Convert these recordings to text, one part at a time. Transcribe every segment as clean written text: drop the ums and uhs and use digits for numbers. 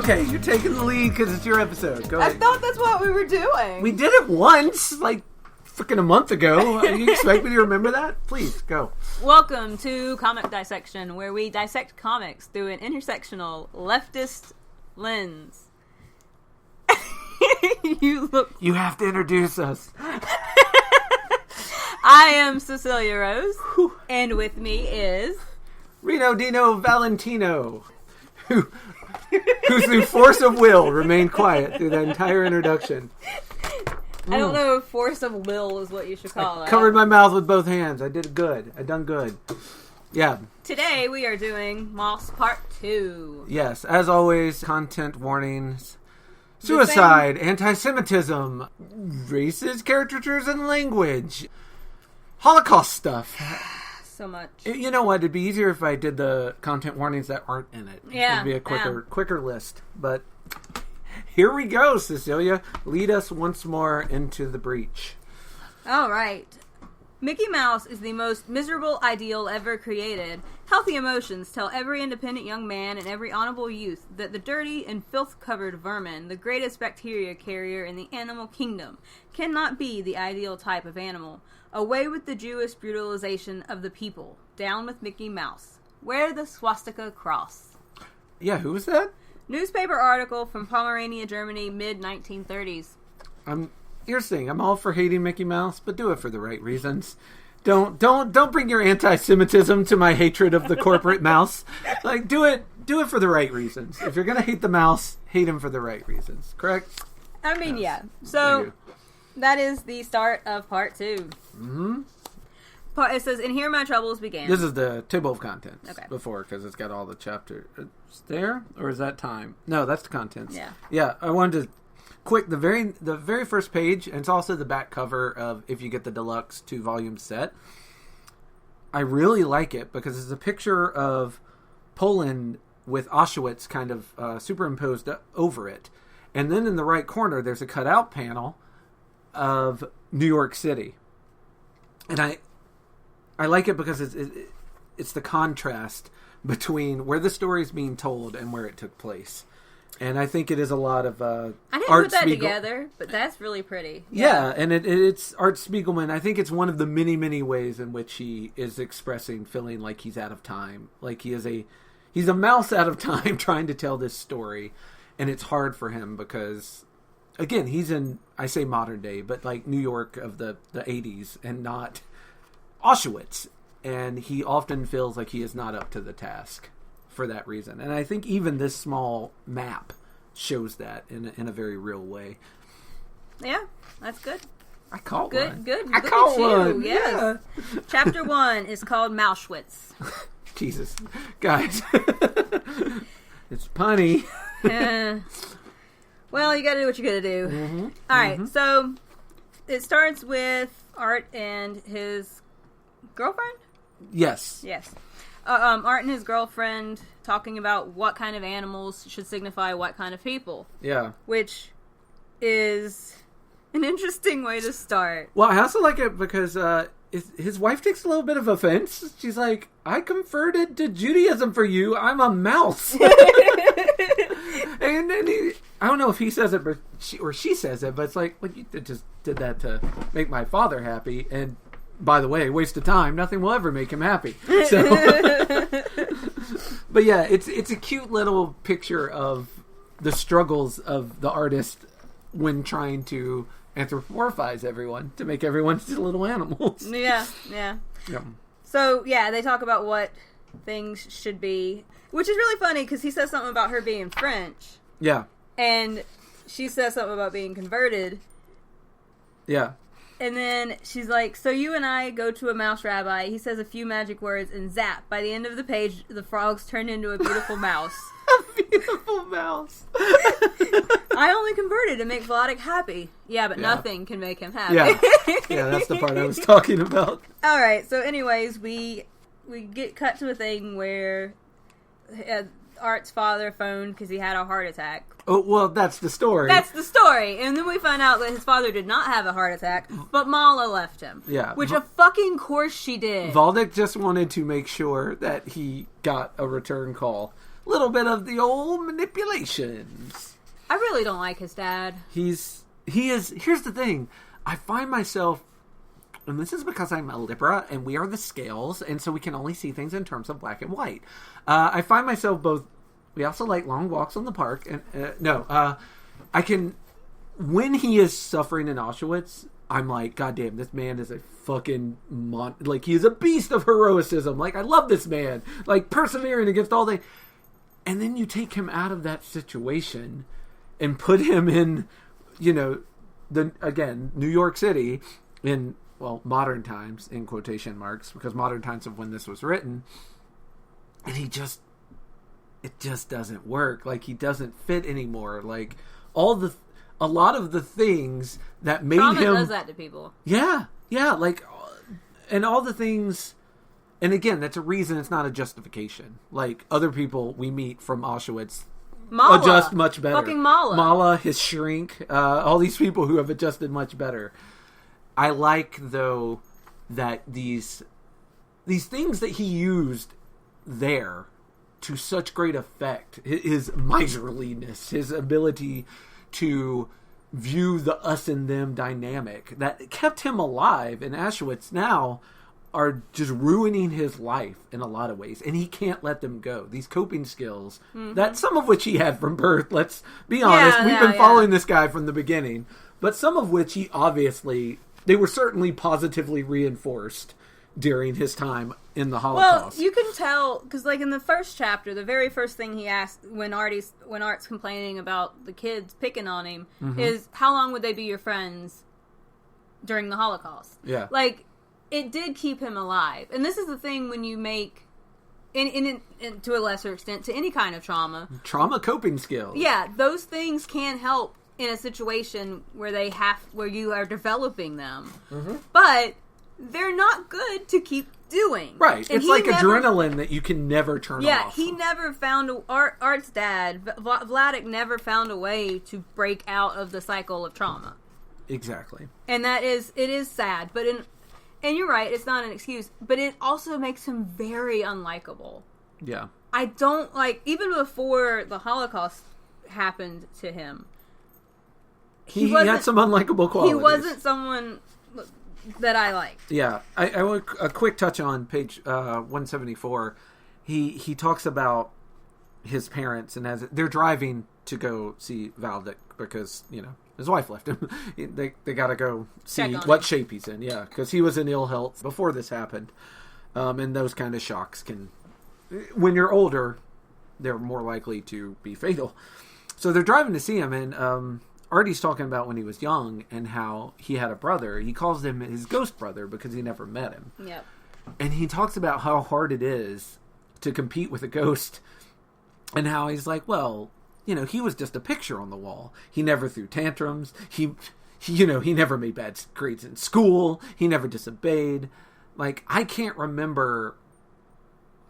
Okay, you're taking the lead because it's your episode. Go ahead. I thought that's what we were doing. We did it once, like freaking a month ago. You expect me to remember that? Please, go. Welcome to Comic Dissection, where we dissect comics through an intersectional leftist lens. You have to introduce us. I am Cecilia Rose, and with me is Reno Dino Valentino, who through force of will remained quiet through the entire introduction. I don't know if force of will is what you should call it. Covered my mouth with both hands. I did good. I done good. Yeah. Today we are doing Moss Part 2. Yes, as always, content warnings. Suicide, anti-Semitism, racist caricatures and language, Holocaust stuff. So much. You know what? It'd be easier if I did the content warnings that aren't in it. Yeah. It'd be a quicker list. But here we go, Cecilia. Lead us once more into the breach. All right. Mickey Mouse is the most miserable ideal ever created. Healthy emotions tell every independent young man and every honorable youth that the dirty and filth-covered vermin, the greatest bacteria carrier in the animal kingdom, cannot be the ideal type of animal. Away with the Jewish brutalization of the people. Down with Mickey Mouse. Wear the swastika cross. Yeah, who was that? Newspaper article from Pomerania, Germany, mid-1930s. Here's the thing. I'm all for hating Mickey Mouse, but do it for the right reasons. Don't bring your anti-Semitism to my hatred of the corporate mouse. Like, do it for the right reasons. If you're gonna hate the mouse, hate him for the right reasons. Correct? I mean, yeah. So that is the start of Part 2. Mm-hmm. It says, "And here my troubles began." This is the table of contents. Okay. Before, because it's got all the chapters. There? Or is that time? No, that's the contents. Yeah. Yeah, I wanted to... Quick, the very first page, and it's also the back cover of if you get the deluxe 2-volume set. I really like it because it's a picture of Poland with Auschwitz kind of superimposed over it. And then in the right corner, there's a cutout panel of New York City. And I like it because it's the contrast between where the story is being told and where it took place. And I think it is a lot of I didn't Art put that Spiegel. together, but that's really pretty. Yeah, and it's Art Spiegelman. I think it's one of the many, many ways in which he is expressing feeling like he's out of time. Like he's a mouse out of time trying to tell this story. And it's hard for him because, again, he's in, I say modern day, but like New York of the 80s and not Auschwitz. And he often feels like he is not up to the task for that reason. And I think even this small map shows that in a very real way. Yeah, that's good. I caught good, one. Good, I caught one. Yes. Yeah. Chapter 1 is called Mauschwitz. Jesus. Guys. It's punny. Well, you gotta do what you gotta do. Mm-hmm. All right, so it starts with Art and his girlfriend? Yes. Yes. Art and his girlfriend talking about what kind of animals should signify what kind of people. Yeah. Which is an interesting way to start. Well, I also like it because his wife takes a little bit of offense. She's like, I converted to Judaism for you. I'm a mouse. And then I don't know if he says it or she says it, but it's like you just did that to make my father happy. And by the way, waste of time. Nothing will ever make him happy. So, but yeah, it's a cute little picture of the struggles of the artist when trying to anthropomorphize everyone to make everyone just little animals. Yeah. So yeah, they talk about what things should be, which is really funny because he says something about her being French. Yeah. And she says something about being converted. Yeah. And then she's like, so you and I go to a mouse rabbi. He says a few magic words and zap. By the end of the page, the frogs turn into a beautiful mouse. A beautiful mouse. I only converted to make Vladik happy. Yeah, but nothing can make him happy. Yeah, that's the part I was talking about. All right, so anyways, we get cut to a thing where Art's father phoned because he had a heart attack. Oh, well, that's the story. That's the story. And then we find out that his father did not have a heart attack, but Mala left him. Yeah. Which of fucking course she did. Valdik just wanted to make sure that he got a return call. little bit of the old manipulations. I really don't like his dad. He is. Here's the thing. I find myself, and this is because I'm a Libra, and we are the scales, and so we can only see things in terms of black and white. I find myself both. We also like long walks on the park, and I can. When he is suffering in Auschwitz, I'm like, God damn, this man is a fucking like, he is a beast of heroicism. Like, I love this man. Like, persevering against all the. And then you take him out of that situation and put him in, New York City in, modern times, in quotation marks, because modern times of when this was written. And it just doesn't work. Like, he doesn't fit anymore. Like, a lot of the things that made Trauma him... does that to people. Yeah, like, and all the things... And again, that's a reason, it's not a justification. Like, other people we meet from Auschwitz Mala. adjust much better. Fucking Mala. Mala, his shrink, all these people who have adjusted much better. I like, though, that these things that he used there to such great effect, his miserliness, his ability to view the us and them dynamic that kept him alive in Auschwitz, now are just ruining his life in a lot of ways, and he can't let them go. These coping skills, that some of which he had from birth, let's be honest, we've been following this guy from the beginning, but some of which they were certainly positively reinforced during his time in the Holocaust. Well, you can tell, because like in the first chapter, the very first thing he asked when Art's complaining about the kids picking on him is, how long would they be your friends during the Holocaust? Yeah. Like, it did keep him alive. And this is the thing when you make, in to a lesser extent, to any kind of trauma. Trauma coping skills. Yeah, those things can help in a situation where you are developing them. But they're not good to keep doing. Right. It's like adrenaline that you can never turn off. Yeah, he never found... Art's dad, Vladek, never found a way to break out of the cycle of trauma. Exactly. And it is sad, but and you're right, it's not an excuse, but it also makes him very unlikable. Yeah. I don't like... Even before the Holocaust happened to him, he had some unlikable qualities. He wasn't someone that I liked. Yeah. I want a quick touch on page 174. He talks about his parents, and as they're driving to go see Valdek because, his wife left him. They got to go see what shape he's in. Yeah, because he was in ill health before this happened. And those kind of shocks when you're older, they're more likely to be fatal. So they're driving to see him, and Artie's talking about when he was young and how he had a brother. He calls him his ghost brother because he never met him. Yep. And he talks about how hard it is to compete with a ghost, and how he's like, well, he was just a picture on the wall. He never threw tantrums. He never made bad grades in school. He never disobeyed. Like, I can't remember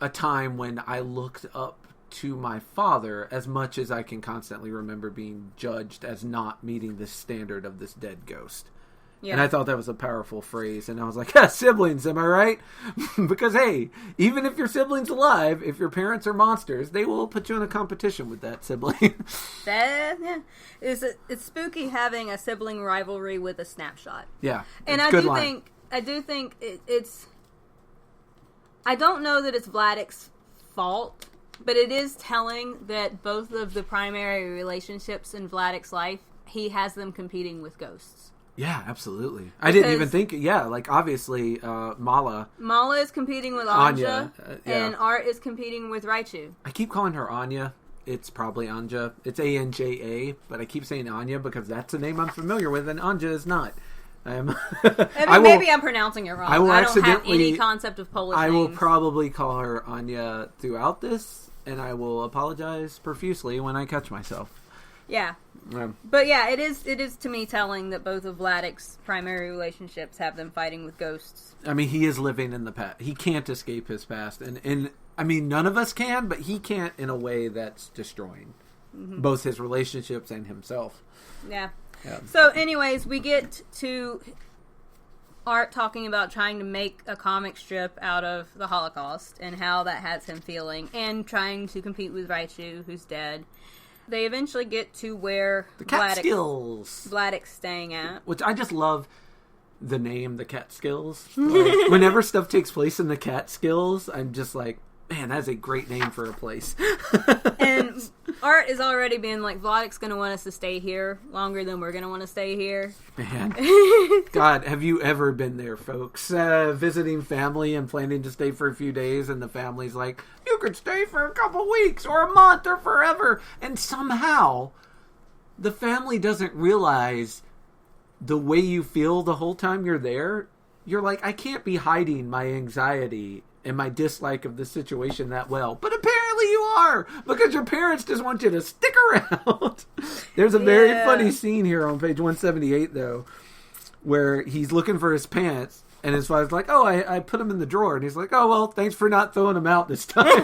a time when I looked up to my father as much as I can constantly remember being judged as not meeting the standard of this dead ghost. Yeah. And I thought that was a powerful phrase, and I was like, siblings, am I right? Because, hey, even if your sibling's alive, if your parents are monsters, they will put you in a competition with that sibling. It's spooky having a sibling rivalry with a snapshot. Yeah. And I do think it's... I don't know that it's Vladek's fault, but it is telling that both of the primary relationships in Vladek's life, he has them competing with ghosts. Yeah, absolutely. I didn't even think... Yeah, like, obviously, Mala... Mala is competing with Anja, and Art is competing with Raichu. I keep calling her Anya. It's probably Anja. It's Anja, but I keep saying Anya because that's a name I'm familiar with, and Anja is not. Maybe I'm pronouncing it wrong. I don't have any concept of Polish names. I will probably call her Anya throughout this, and I will apologize profusely when I catch myself. Yeah. But yeah, it is to me telling that both of Vladek's primary relationships have them fighting with ghosts. I mean, he is living in the past. He can't escape his past. And I mean, none of us can, but he can't in a way that's destroying both his relationships and himself. Yeah. So anyways, we get to Art talking about trying to make a comic strip out of the Holocaust and how that has him feeling, and trying to compete with Raichu, who's dead. They eventually get to where the Catskills. Vladek's staying at. Which I just love the name, the Catskills. Like, whenever stuff takes place in the Catskills, I'm just like, man, that's a great name for a place. And Art is already being like, Vladek's going to want us to stay here longer than we're going to want to stay here. Man. God, have you ever been there, folks? Visiting family and planning to stay for a few days, and the family's like, you could stay for a couple weeks or a month or forever. And somehow, the family doesn't realize the way you feel the whole time you're there. You're like, I can't be hiding my anxiety and my dislike of the situation that well. But apparently you are, because your parents just want you to stick around. There's a very funny scene here on page 178, though, where he's looking for his pants, and his father's like, oh, I put them in the drawer. And he's like, oh, well, thanks for not throwing them out this time.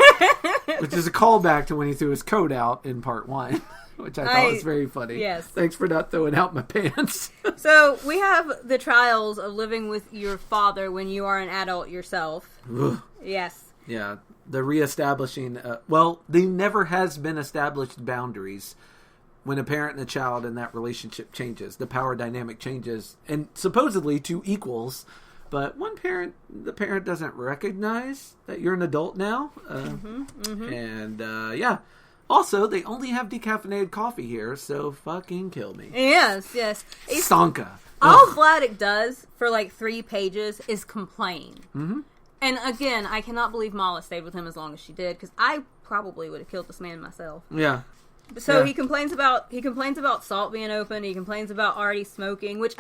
Which is a callback to when he threw his coat out in part 1. Which I thought was very funny. Yes. Thanks for not throwing out my pants. So, we have the trials of living with your father when you are an adult yourself. Yes. Yeah. The reestablishing... there never has been established boundaries when a parent and a child in that relationship changes. The power dynamic changes, and supposedly to equals. But the parent doesn't recognize that you're an adult now. And, yeah. Also, they only have decaffeinated coffee here, so fucking kill me. Yes. Sanka. All Vladek does for like 3 pages is complain. Mm-hmm. And again, I cannot believe Mala stayed with him as long as she did, because I probably would have killed this man myself. Yeah. So he complains about Salt being open. He complains about Artie smoking, which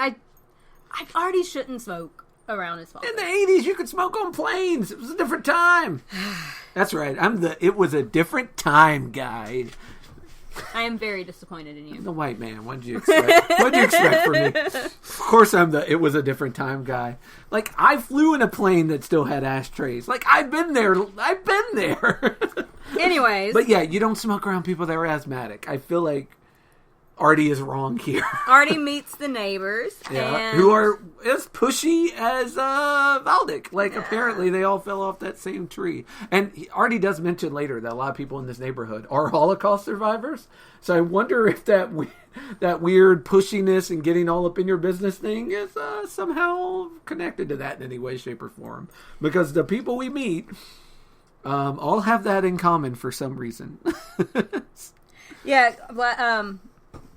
Artie shouldn't smoke around his father. In the 80s, you could smoke on planes. It was a different time. That's right. It was a different time guy. I am very disappointed in you. The white man. What did you expect? What did you expect from me? Of course I'm it was a different time guy. Like, I flew in a plane that still had ashtrays. Like, I've been there. Anyways. But yeah, you don't smoke around people that are asthmatic. I feel like Artie is wrong here. Artie meets the neighbors. And... who are as pushy as Valdek. Like, apparently they all fell off that same tree. And Artie does mention later that a lot of people in this neighborhood are Holocaust survivors. So I wonder if that weird pushiness and getting all up in your business thing is somehow connected to that in any way, shape, or form. Because the people we meet all have that in common for some reason. Yeah, but...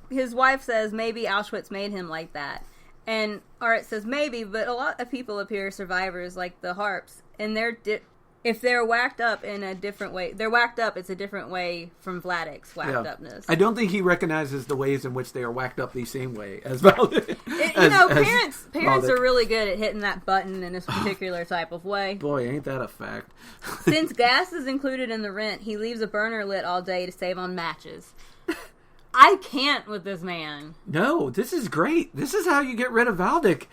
his wife says maybe Auschwitz made him like that. And Art says maybe, but a lot of people appear survivors like the Harps. And if they're whacked up in a different way, it's a different way from Vladek's whacked upness. I don't think he recognizes the ways in which they are whacked up the same way as Valdek. Parents are really good at hitting that button in this particular type of way. Boy, ain't that a fact. Since gas is included in the rent, he leaves a burner lit all day to save on matches. I can't with this man. No, this is great. This is how you get rid of Valdek.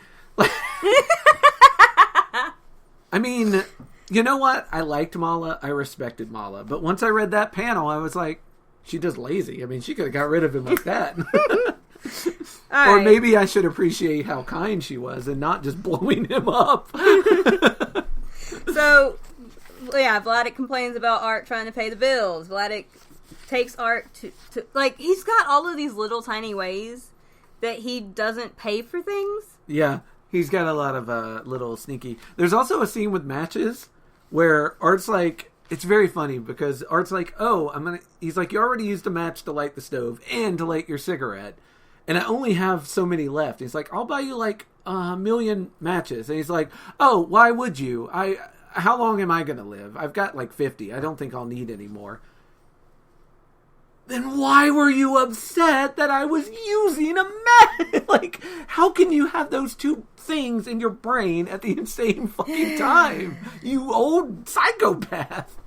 I mean, you know what? I liked Mala. I respected Mala. But once I read that panel, I was like, she's just lazy. I mean, she could have got rid of him like that. Or maybe I should appreciate how kind she was and not just blowing him up. So, yeah, Vladek complains about Art trying to pay the bills. Vladek takes Art to like, he's got all of these little tiny ways that he doesn't pay for things. Yeah, he's got a lot of little sneaky. There's also a scene with matches where Art's like, it's very funny because Art's like, he's like, you already used a match to light the stove and to light your cigarette, and I only have so many left. He's like, I'll buy you like 1,000,000 matches. And he's like, oh, why would you? How long am I going to live? I've got like 50. I don't think I'll need any more. Then why were you upset that I was using a match? Like, how can you have those two things in your brain at the same fucking time? You old psychopath.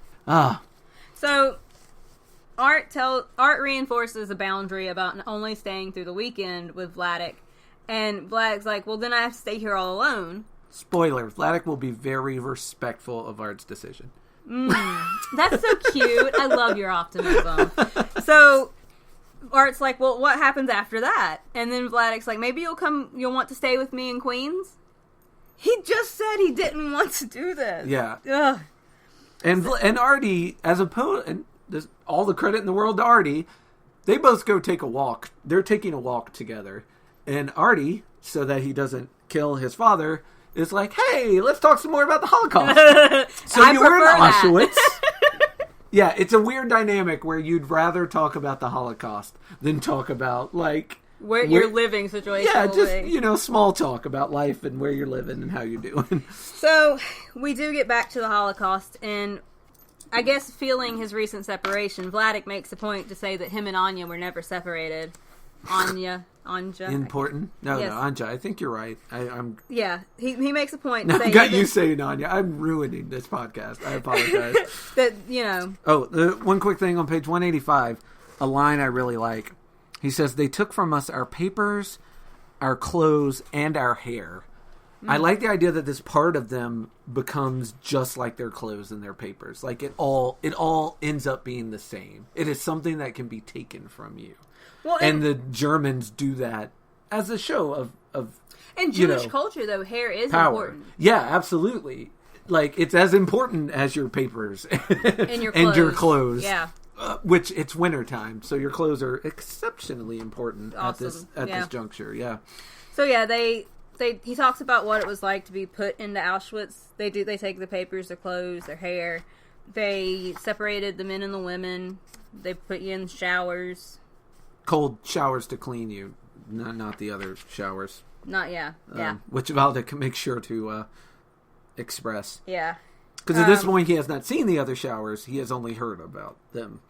So, Art reinforces a boundary about only staying through the weekend with Vladek. And Vladek's like, well, then I have to stay here all alone. Spoiler, Vladek will be very respectful of Art's decision. That's so cute. I love your optimism. So Art's like, well, what happens after that? And then Vladek's like, maybe you'll want to stay with me in Queens? He just said he didn't want to do this. Yeah. Ugh. And Artie, as opposed, and there's all the credit in the world to Artie, they both go take a walk. They're taking a walk together. And Artie, so that he doesn't kill his father, is like, hey, let's talk some more about the Holocaust. So you were in Auschwitz. Yeah, it's a weird dynamic where you'd rather talk about the Holocaust than talk about, like... Where your living situation. Yeah, just, small talk about life and where you're living and how you're doing. So, we do get back to the Holocaust, and I guess feeling his recent separation, Vladek makes a point to say that him and Anya were never separated. Anja. Important? No, yes. No, Anja, I think you're right. I'm... Yeah, he makes a point to say... I got you saying Anya. I'm ruining this podcast. I apologize. Oh, one quick thing on page 185, a line I really like. He says, they took from us our papers, our clothes, and our hair. I like the idea that this part of them becomes just like their clothes and their papers. Like it all ends up being the same. It is something that can be taken from you. Well, and the Germans do that as a show of in Jewish culture, though, hair is power. Important. Yeah, absolutely. Like it's as important as your papers and your clothes. And your clothes. Yeah. Which it's wintertime, so your clothes are exceptionally important awesome. at this juncture. Yeah. So yeah, he talks about what it was like to be put into Auschwitz. They take the papers, their clothes, their hair. They separated the men and the women. They put you in showers. Cold showers to clean you, not the other showers. Yeah. Which Valdek can make sure to express. Yeah. Because at this point, he has not seen the other showers. He has only heard about them.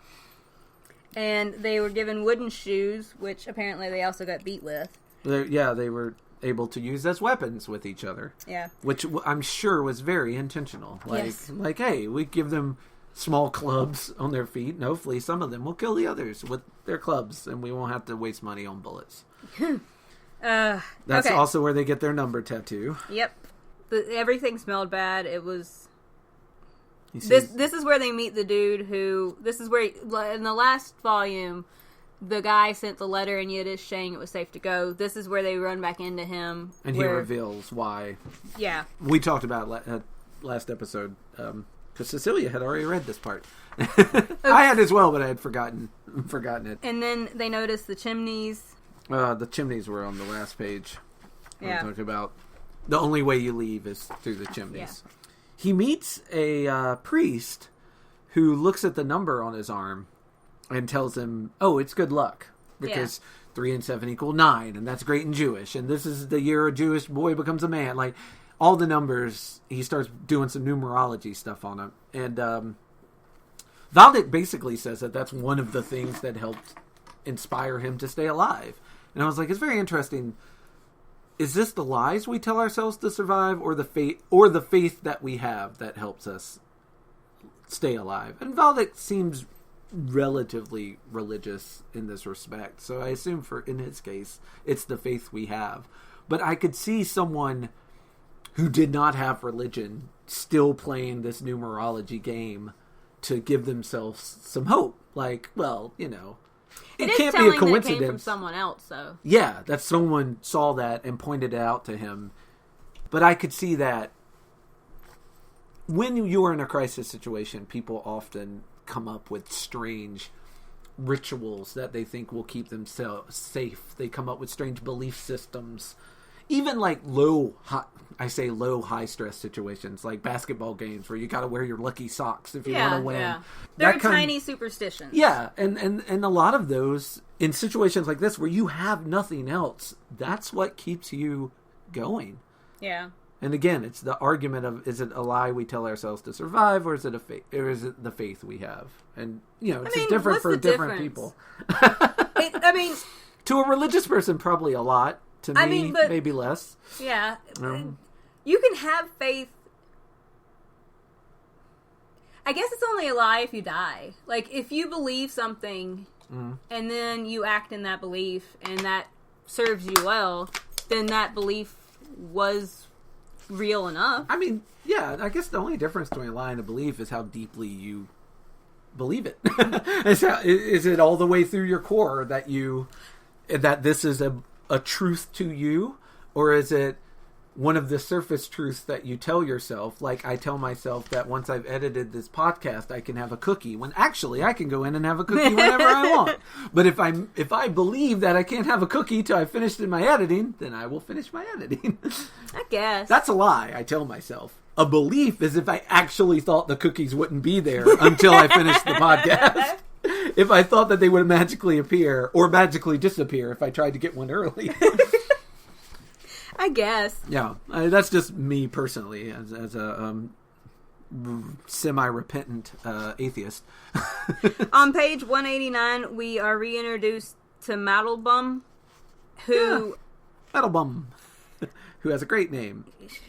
And they were given wooden shoes, which apparently they also got beat with. They were able to use as weapons with each other. Yeah. Which I'm sure was very intentional. Like, hey, we give them small clubs on their feet, and hopefully some of them will kill the others with their clubs, and we won't have to waste money on bullets. That's also where they get their number tattoo. Yep. Everything smelled bad. It was... This is where they meet the dude who... This is where... In the last volume, the guy sent the letter in Yiddish saying it was safe to go. This is where they run back into him. And he reveals why. Yeah. We talked about last episode, because Cecilia had already read this part. I had as well, but I had forgotten it. And then they notice the chimneys. The chimneys were on the last page. Yeah. We talked about the only way you leave is through the chimneys. Yeah. He meets a priest who looks at the number on his arm and tells him, oh, it's good luck. Because 3 and 7 equal 9, and that's great in Jewish. And this is the year a Jewish boy becomes a man. Like, all the numbers, he starts doing some numerology stuff on them. And Valdek basically says that that's one of the things that helped inspire him to stay alive. And I was like, it's very interesting. Is this the lies we tell ourselves to survive, or the faith that we have that helps us stay alive? And Valdek seems relatively religious in this respect, so I assume in his case, it's the faith we have. But I could see someone who did not have religion still playing this numerology game to give themselves some hope. Like, well, it can't be a coincidence. That it came from someone else, though. Yeah, that someone saw that and pointed it out to him. But I could see that when you are in a crisis situation, people often come up with strange rituals that they think will keep themselves safe. They come up with strange belief systems. Even like low high stress situations, like basketball games where you got to wear your lucky socks if you want to win. Yeah. They're tiny superstitions. Yeah, and a lot of those in situations like this where you have nothing else, that's what keeps you going. Yeah. And again, it's the argument of, is it a lie we tell ourselves to survive, or is it the faith we have? And it's different for different people. To a religious person, probably a lot. To me, maybe less. Yeah. You can have faith. I guess it's only a lie if you die. Like, if you believe something, and then you act in that belief, and that serves you well, then that belief was real enough. I mean, yeah, I guess the only difference between a lie and a belief is how deeply you believe it. Is it all the way through your core that this is a truth to you, or is it one of the surface truths that you tell yourself, like I tell myself that once I've edited this podcast, I can have a cookie, when actually I can go in and have a cookie whenever I want. But if I believe that I can't have a cookie till I finished in my editing, then I will finish my editing. I guess. That's a lie, I tell myself. A belief is if I actually thought the cookies wouldn't be there until I finished the podcast. If I thought that they would magically appear or magically disappear if I tried to get one early. I guess. Yeah, that's just me personally as a semi-repentant atheist. On page 189, we are reintroduced to Madelbum, who... Yeah. Madelbum, who has a great name.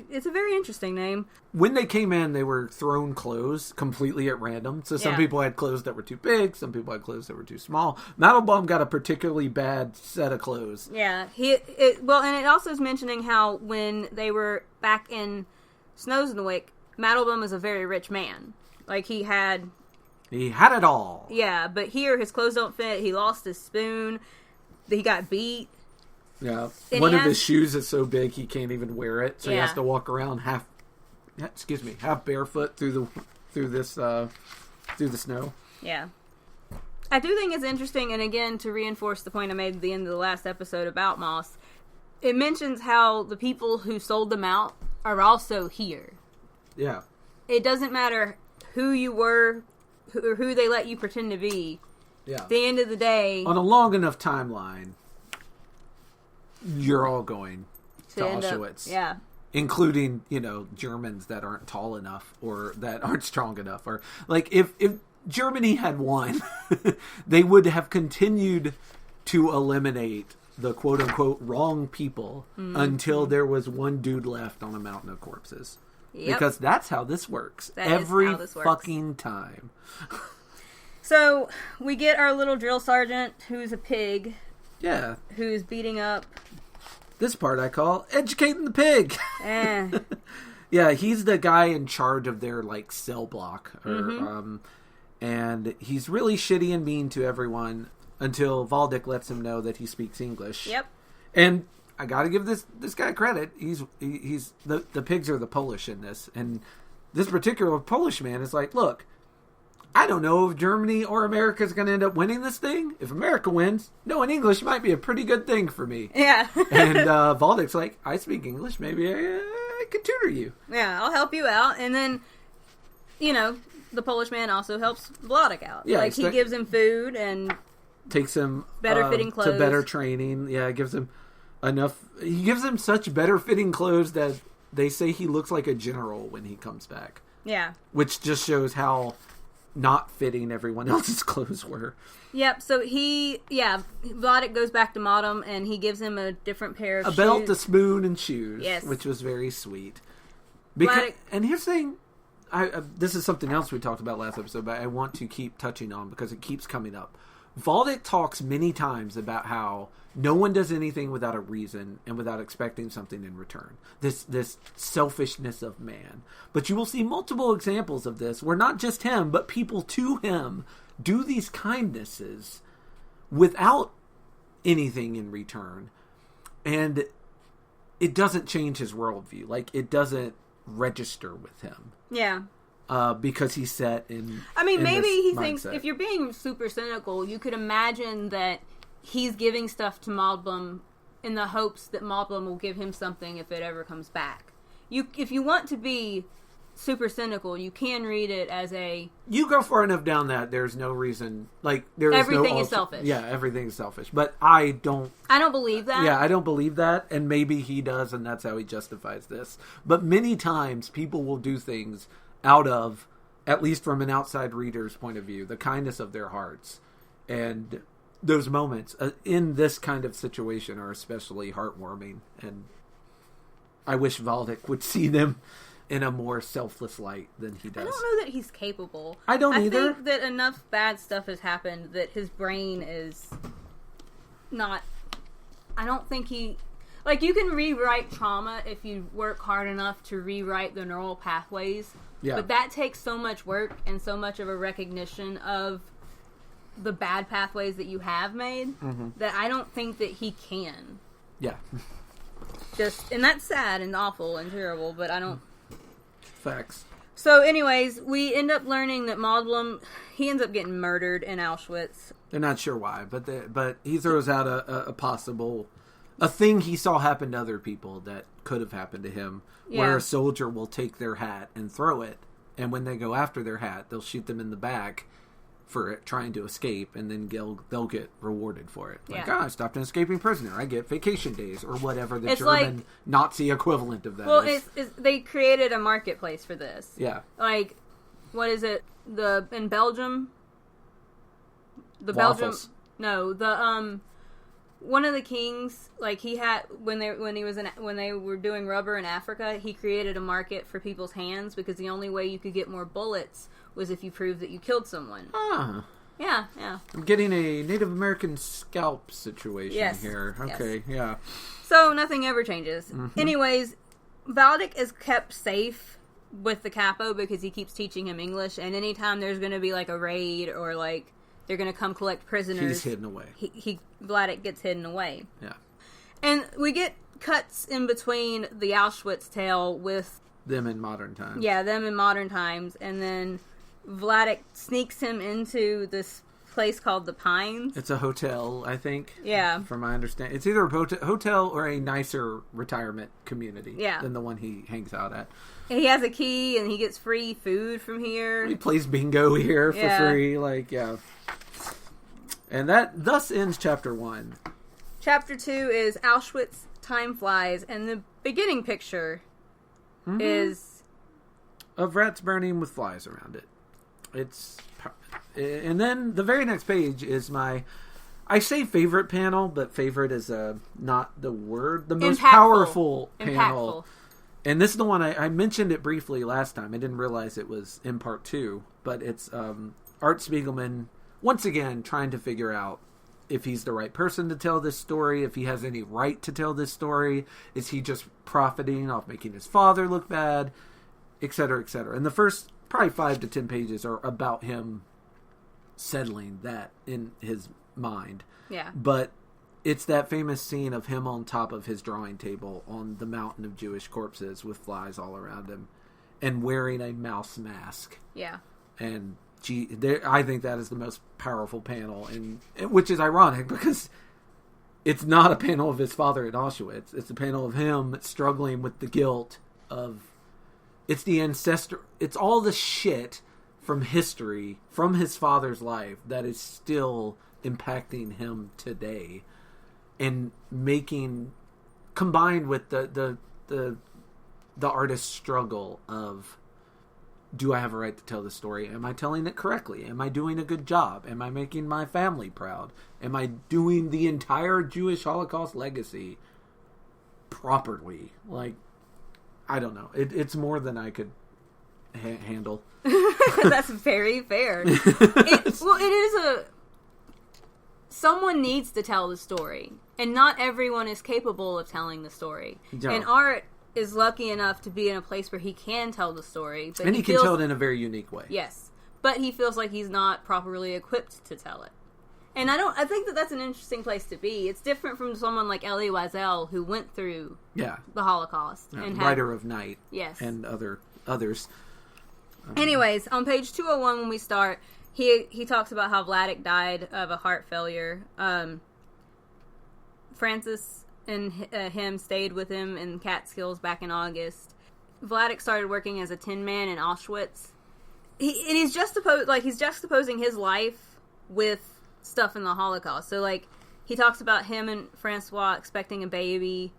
It's a very interesting name. When they came in, they were thrown clothes completely at random. So some people had clothes that were too big, some people had clothes that were too small. Madelbaum got a particularly bad set of clothes. Yeah, and it also is mentioning how when they were back in Snowsnowick, Madelbaum is a very rich man. Like, he had it all. Yeah, but here his clothes don't fit. He lost his spoon. He got beat. Yeah, and one of his shoes is so big he can't even wear it, so he has to walk around half barefoot through the snow. Yeah, I do think it's interesting, and again, to reinforce the point I made at the end of the last episode about Moss, it mentions how the people who sold them out are also here. Yeah, it doesn't matter who you were or who they let you pretend to be. Yeah, at the end of the day, on a long enough timeline, you're all going to Auschwitz. Yeah. Including, Germans that aren't tall enough or that aren't strong enough. Or, like, if Germany had won, they would have continued to eliminate the quote-unquote wrong people until there was one dude left on a mountain of corpses. Yep. Because that's how this works. Every fucking time. So, we get our little drill sergeant, who's a pig. Yeah. Who's beating up... This part I call educating the pig. Yeah, he's the guy in charge of their, like, cell block. And he's really shitty and mean to everyone until Valdick lets him know that he speaks English. Yep. And I gotta give this guy credit. He's the pigs are the Polish in this. And this particular Polish man is like, look, I don't know if Germany or America is going to end up winning this thing. If America wins, knowing English might be a pretty good thing for me. Yeah. And Valdick's like, I speak English. Maybe I could tutor you. Yeah, I'll help you out. And then, the Polish man also helps Vladik out. Yeah, like, he gives him food and takes him better fitting clothes. To better training. Yeah, gives him enough. He gives him such better fitting clothes that they say he looks like a general when he comes back. Yeah. Which just shows how not fitting everyone else's clothes were. Yep, so Vladik goes back to Modem and he gives him a different pair of shoes. A belt, a spoon, and shoes. Yes. Which was very sweet. And here's the thing, this is something else we talked about last episode, but I want to keep touching on because it keeps coming up. Valdick talks many times about how no one does anything without a reason and without expecting something in return. This selfishness of man. But you will see multiple examples of this where not just him, but people to him do these kindnesses without anything in return. And it doesn't change his worldview. Like, it doesn't register with him. Yeah. Because he's set in. I mean, maybe he mindset. Thinks, if you're being super cynical, you could imagine that he's giving stuff to Madelbum in the hopes that Madelbum will give him something if it ever comes back. If you want to be super cynical, you can read it as a... You go far enough down that there's no reason... Like, there is everything is selfish. Yeah, everything is selfish. But I don't believe that. Yeah, I don't believe that. And maybe he does, and that's how he justifies this. But many times, people will do things out of, at least from an outside reader's point of view, the kindness of their hearts. And those moments in this kind of situation are especially heartwarming. And I wish Valdick would see them in a more selfless light than he does. I don't know that he's capable. I don't either. I think that enough bad stuff has happened that his brain is not... I don't think he... Like, you can rewrite trauma if you work hard enough to rewrite the neural pathways. Yeah. But that takes so much work and so much of a recognition of the bad pathways that you have made that I don't think that he can. Yeah. And that's sad and awful and terrible, but I don't... Facts. So anyways, we end up learning that Maudlin, he ends up getting murdered in Auschwitz. They're not sure why, but he throws out a possible... A thing he saw happen to other people that could have happened to him, where a soldier will take their hat and throw it, and when they go after their hat, they'll shoot them in the back for it, trying to escape, and then they'll get rewarded for it. Like, I stopped an escaping prisoner. I get vacation days, or whatever the German Nazi equivalent of that is. Well, they created a marketplace for this. Yeah. Like, what is it? In Belgium? Waffles. One of the kings, like he had when they were doing rubber in Africa, he created a market for people's hands because the only way you could get more bullets was if you proved that you killed someone. Ah. Yeah. I'm getting a Native American scalp situation here. Okay, yeah. So nothing ever changes. Mm-hmm. Anyways, Valdick is kept safe with the capo because he keeps teaching him English, and anytime there's going to be like a raid or like they're going to come collect prisoners, he's hidden away. Vladik gets hidden away. Yeah. And we get cuts in between the Auschwitz tale with them in modern times. Yeah, them in modern times, and then Vladik sneaks him into this place called the Pines. It's a hotel, I think. Yeah. From my understanding. It's either a hotel or a nicer retirement community than the one he hangs out at. And he has a key, and he gets free food from here. He plays bingo here for free. And that thus ends Chapter 1. Chapter 2 is Auschwitz, Time Flies, and the beginning picture is... of rats burning with flies around it. And then the very next page is I say favorite panel, but favorite is not the word. The most powerful panel. And this is the one I mentioned it briefly last time. I didn't realize it was in part 2, but it's Art Spiegelman once again trying to figure out if he's the right person to tell this story, if he has any right to tell this story. Is he just profiting off making his father look bad, etc., etc. And the first probably 5 to 10 pages are about him settling that in his mind. Yeah. But it's that famous scene of him on top of his drawing table on the mountain of Jewish corpses with flies all around him and wearing a mouse mask. Yeah. And I think that is the most powerful panel, and which is ironic because it's not a panel of his father at Auschwitz. It's a panel of him struggling with the guilt of... It's the ancestor... It's all the shit from history, from his father's life, that is still impacting him today. And combined with the artist's struggle of, do I have a right to tell this story? Am I telling it correctly? Am I doing a good job? Am I making my family proud? Am I doing the entire Jewish Holocaust legacy properly? Like, I don't know. It's more than I could handle. That's very fair. Someone needs to tell the story, and not everyone is capable of telling the story. Yeah. And Art is lucky enough to be in a place where he can tell the story. But he can tell it in a very unique way. Yes. But he feels like he's not properly equipped to tell it. And I think that's an interesting place to be. It's different from someone like Elie Wiesel, who went through the Holocaust. And Writer of Night. Yes. And others. Anyways, on page 201 when we start, he talks about how Vladik died of a heart failure. Francis and him stayed with him in Catskills back in August. Vladik started working as a tin man in Auschwitz. He's juxtaposing his life with stuff in the Holocaust. So, like, he talks about him and Francois expecting a baby,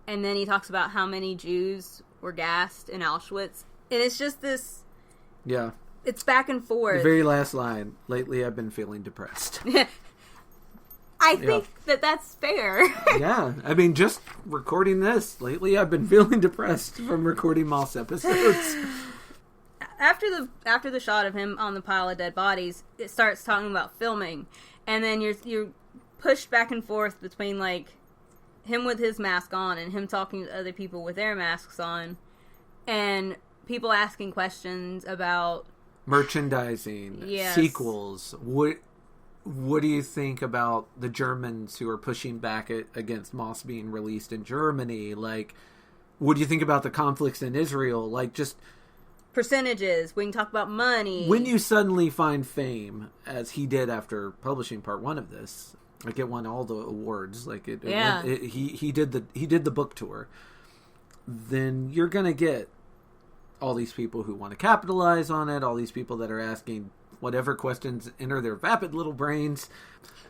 and then he talks about how many Jews were gassed in Auschwitz. And it's just this... Yeah. It's back and forth. The very last line, lately I've been feeling depressed. I think that's fair. Yeah. I mean, just recording this, lately I've been feeling depressed from recording Moss episodes. After the shot of him on the pile of dead bodies, it starts talking about filming. And then you're pushed back and forth between, like, him with his mask on and him talking to other people with their masks on. And people asking questions about... merchandising, sequels, what do you think about the Germans who are pushing back against Moss being released in Germany? Like, what do you think about the conflicts in Israel? Like, just percentages. We can talk about money. When you suddenly find fame, as he did after publishing part 1 of this, like it won all the awards. Like he did the book tour. Then you're gonna get all these people who want to capitalize on it. All these people that are asking whatever questions enter their vapid little brains.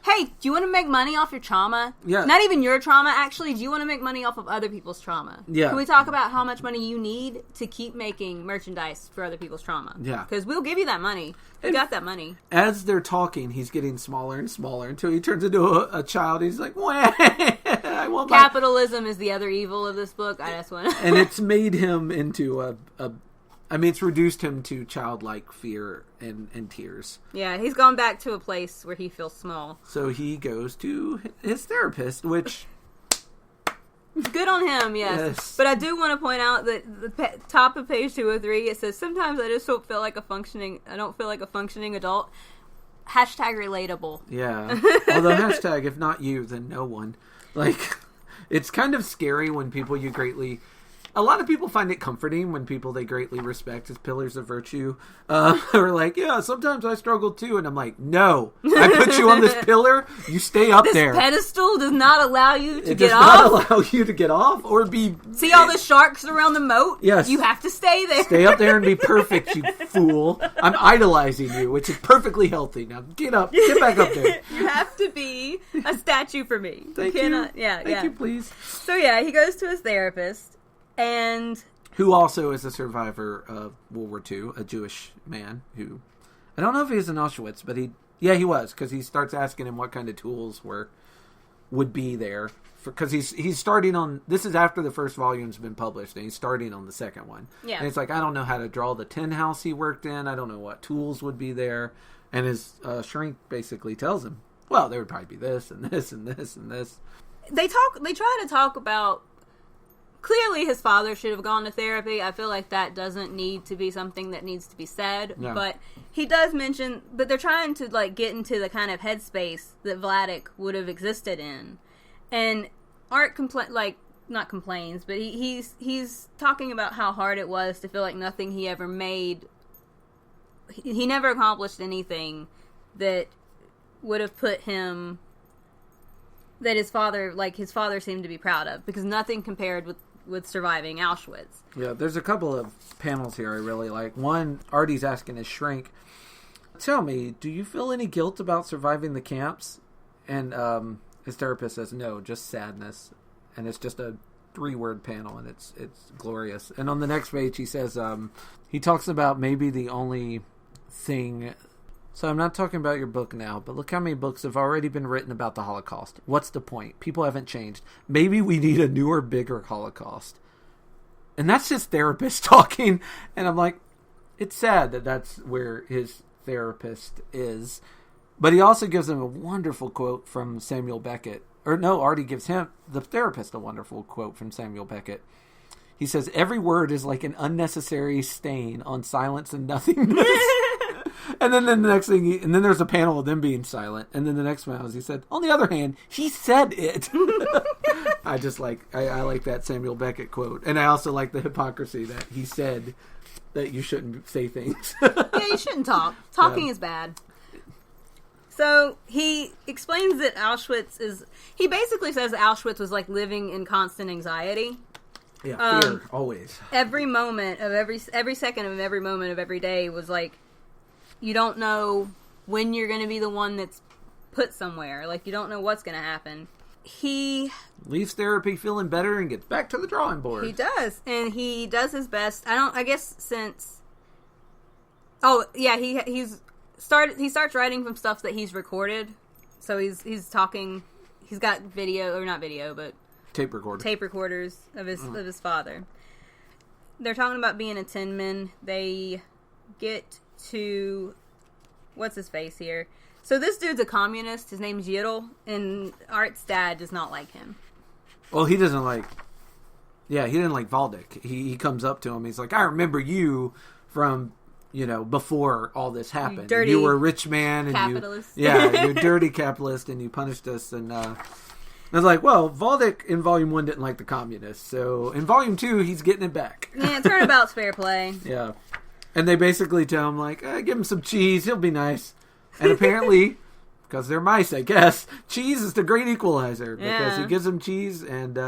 Hey, do you want to make money off your trauma? Yeah. Not even your trauma, actually. Do you want to make money off of other people's trauma? Yeah. Can we talk about how much money you need to keep making merchandise for other people's trauma? Yeah. Because we'll give you that money. We got that money. As they're talking, he's getting smaller and smaller until he turns into a child. He's like, "Wah, I want my..." Capitalism is the other evil of this book. I just want And it's made him into it's reduced him to childlike fear and tears. Yeah, he's gone back to a place where he feels small. So he goes to his therapist, which... Good on him, yes. But I do want to point out that the top of page 203, it says, sometimes I just don't feel like a functioning adult. Hashtag relatable. Yeah. Although hashtag, if not you, then no one. Like, it's kind of scary when people you greatly... A lot of people find it comforting when people they greatly respect as pillars of virtue are like, yeah, sometimes I struggle too. And I'm like, no, I put you on this pillar. You stay up there. This pedestal does not allow you to get off. It does not allow you to get off or be... See all the sharks around the moat? Yes. You have to stay there. Stay up there and be perfect, you fool. I'm idolizing you, which is perfectly healthy. Now get up. Get back up there. You have to be a statue for me. Thank you. Yeah, Thank you, please. So yeah, he goes to his therapist. And who also is a survivor of World War II, a Jewish man who, I don't know if he was in Auschwitz, but he was, because he starts asking him what kind of tools would be there, because he's starting on, this is after the first volume's been published, and he's starting on the second one. Yeah. And it's like, I don't know how to draw the tin house he worked in, I don't know what tools would be there, and his shrink basically tells him, well, there would probably be this, and this, and this, and this. They try to talk about, clearly his father should have gone to therapy. I feel like that doesn't need to be something that needs to be said. Yeah. But he does mention, but they're trying to like get into the kind of headspace that Vladek would have existed in. And Art not complains, but he's talking about how hard it was to feel like nothing he ever made, he never accomplished anything that would have put him, that his father seemed to be proud of, because nothing compared with surviving Auschwitz. Yeah, there's a couple of panels here I really like. One, Artie's asking his shrink, tell me, do you feel any guilt about surviving the camps? And his therapist says, no, just sadness. And it's just a 3-word panel, and it's glorious. And on the next page, he says, he talks about maybe the only thing... So I'm not talking about your book now, but look how many books have already been written about the Holocaust. What's the point? People haven't changed. Maybe we need a newer, bigger Holocaust. And that's his therapist talking. And I'm like, it's sad that that's where his therapist is. But he also gives him a wonderful quote from Samuel Beckett. Or no, Artie gives him, the therapist, a wonderful quote from Samuel Beckett. He says, every word is like an unnecessary stain on silence and nothingness. And then the next thing, and then there's a panel of them being silent. And then the next one was, he said, on the other hand, he said it. I like that Samuel Beckett quote. And I also like the hypocrisy that he said that you shouldn't say things. Yeah, you shouldn't talk. Talking is bad. So he explains that he basically says Auschwitz was like living in constant anxiety. Yeah, fear, always. Every moment of every second of every moment of every day was like, you don't know when you're going to be the one that's put somewhere. Like, you don't know what's going to happen. He leaves therapy feeling better and gets back to the drawing board. He does. And he does his best. he starts writing from stuff that he's recorded. So he's talking, he's got tape recorders of his father. They're talking about being a tin man. They get to, what's his face here? So this dude's a communist. His name's Yiddle, and Art's dad does not like him. Well, he doesn't like... Yeah, he didn't like Valdek. He comes up to him. He's like, I remember you from before all this happened. Dirty you were a rich man. And capitalist. you're dirty capitalist, and you punished us. And I was like, well, Valdick in Volume 1 didn't like the communists. So in Volume 2, he's getting it back. Yeah, turnabout's fair play. Yeah. And they basically tell him, like, give him some cheese. He'll be nice. And apparently, because they're mice, I guess, cheese is the great equalizer. Because he gives them cheese, and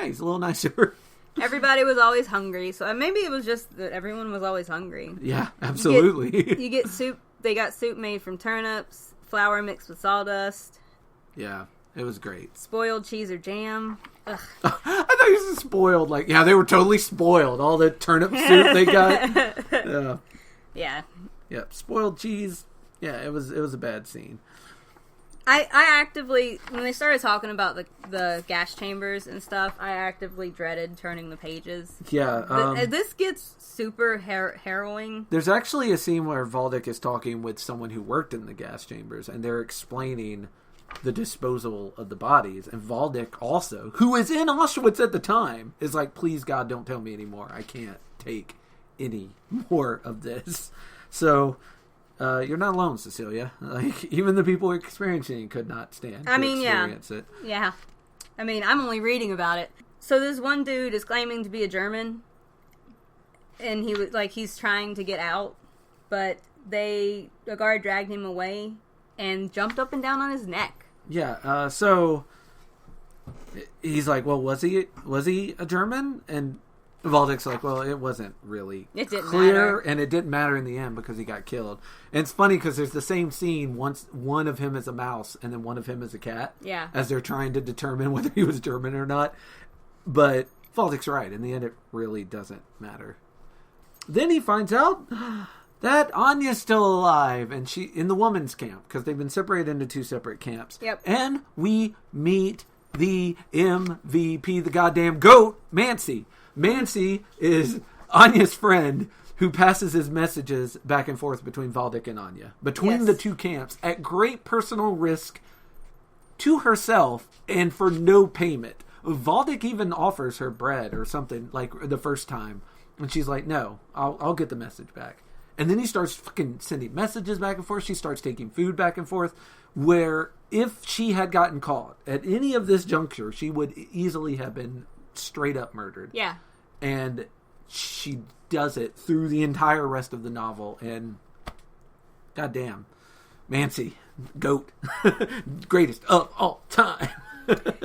he's a little nicer. Everybody was always hungry, so maybe it was just that everyone was always hungry. Yeah, absolutely. You get soup. They got soup made from turnips, flour mixed with sawdust. Yeah, it was great. Spoiled cheese or jam. Ugh. I thought you said spoiled. Like, yeah, they were totally spoiled. All the turnip soup they got. Yeah. Yeah, spoiled cheese. Yeah, it was a bad scene. I actively, when they started talking about the gas chambers and stuff, I actively dreaded turning the pages. Yeah. This gets super harrowing. There's actually a scene where Valdick is talking with someone who worked in the gas chambers, and they're explaining the disposal of the bodies. And Valdick also, who is in Auschwitz at the time, is like, please, God, don't tell me anymore. I can't take any more of this. So... you're not alone, Cecilia. Like, even the people experiencing it could not stand to experience it. Yeah. I mean, I'm only reading about it. So this one dude is claiming to be a German, and he's trying to get out, but a guard dragged him away and jumped up and down on his neck. Yeah, so he's like, well, was he a German? And Valdick's like, well, it wasn't really clear, and it didn't matter in the end because he got killed. And it's funny because there's the same scene, once one of him is a mouse and then one of him is a cat. Yeah. As they're trying to determine whether he was German or not. But Valdick's right. In the end, it really doesn't matter. Then he finds out that Anya's still alive, and she in the woman's camp, because they've been separated into two separate camps. Yep. And we meet the MVP, the goddamn goat, Mancy. Mancy is Anya's friend who passes his messages back and forth between Valdick and Anya. Between the two camps, at great personal risk to herself and for no payment. Valdick even offers her bread or something, like, the first time. And she's like, no, I'll get the message back. And then he starts fucking sending messages back and forth. She starts taking food back and forth. Where if she had gotten caught at any of this juncture, she would easily have been straight up murdered. Yeah. And she does it through the entire rest of the novel. And goddamn, Mancy, goat, greatest of all time.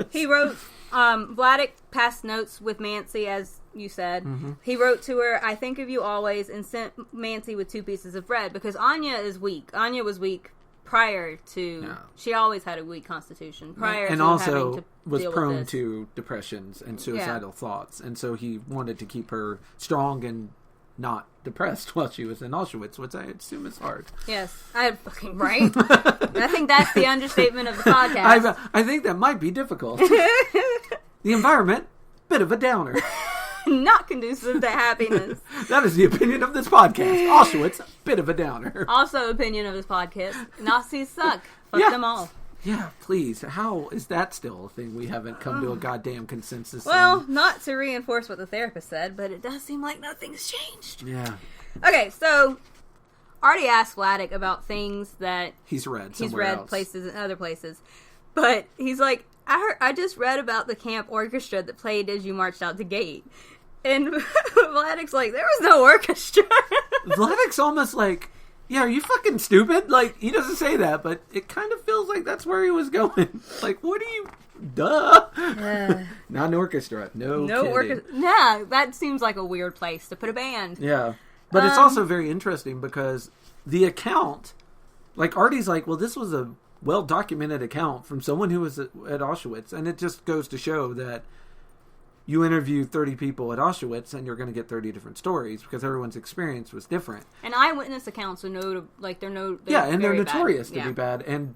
He wrote, Vladek passed notes with Mancy, as you said. Mm-hmm. He wrote to her, I think of you always, and sent Mancy with 2 pieces of bread, because Anya is weak. Anya was weak prior to... She always had a weak constitution prior and to also having to was deal prone with this. to depressions and suicidal thoughts. And so he wanted to keep her strong and not depressed while she was in Auschwitz, which I assume is hard. Yes, I fucking right. I think that's the understatement of the podcast. I think that might be difficult. The environment, bit of a downer. Not conducive to happiness. That is the opinion of this podcast. Auschwitz, bit of a downer. Also, opinion of this podcast: Nazis suck. Fuck them all. Yeah, please. How is that still a thing we haven't come to a goddamn consensus Well, on? not to reinforce what the therapist said, but it does seem like nothing's changed. Yeah. Okay, so Artie asked Vladek about things that he's read else. Places and other places, but he's like, I just read about the camp orchestra that played as you marched out the gate. And Vladek's like, there was no orchestra. Vladek's almost like, yeah, are you fucking stupid? Like, he doesn't say that, but it kind of feels like that's where he was going. Like, what are you... Duh. Not an orchestra. No orchestra. Nah, that seems like a weird place to put a band. Yeah. But it's also very interesting because the account... Like, Artie's like, well, this was a well-documented account from someone who was at Auschwitz. And it just goes to show that you interview 30 people at Auschwitz and you're going to get 30 different stories because everyone's experience was different. And eyewitness accounts are they're notorious bad. To be bad. And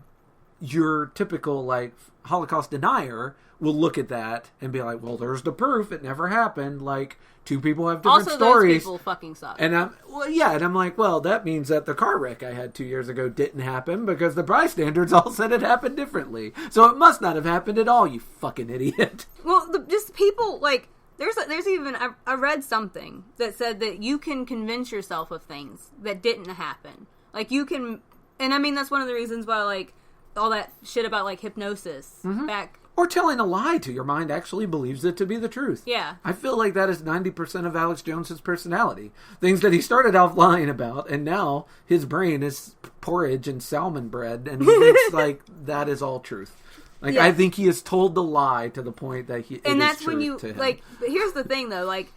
your typical, like, Holocaust denier will look at that and be like, well, there's the proof. It never happened. Like, 2 people have different stories. Also, those people fucking suck. And I'm like, well, that means that the car wreck I had 2 years ago didn't happen because the bystanders all said it happened differently. So it must not have happened at all, you fucking idiot. Well, just people, like, There's even I read something that said that you can convince yourself of things that didn't happen. Like you can, and I mean that's one of the reasons why like all that shit about like hypnosis back. Or telling a lie to your mind actually believes it to be the truth. Yeah. I feel like that is 90% of Alex Jones's personality. Things that he started out lying about, and now his brain is porridge and salmon bread, and he thinks like that is all truth. Like, I think he has told the lie to the point that and that's when you, like, but here's the thing though, like,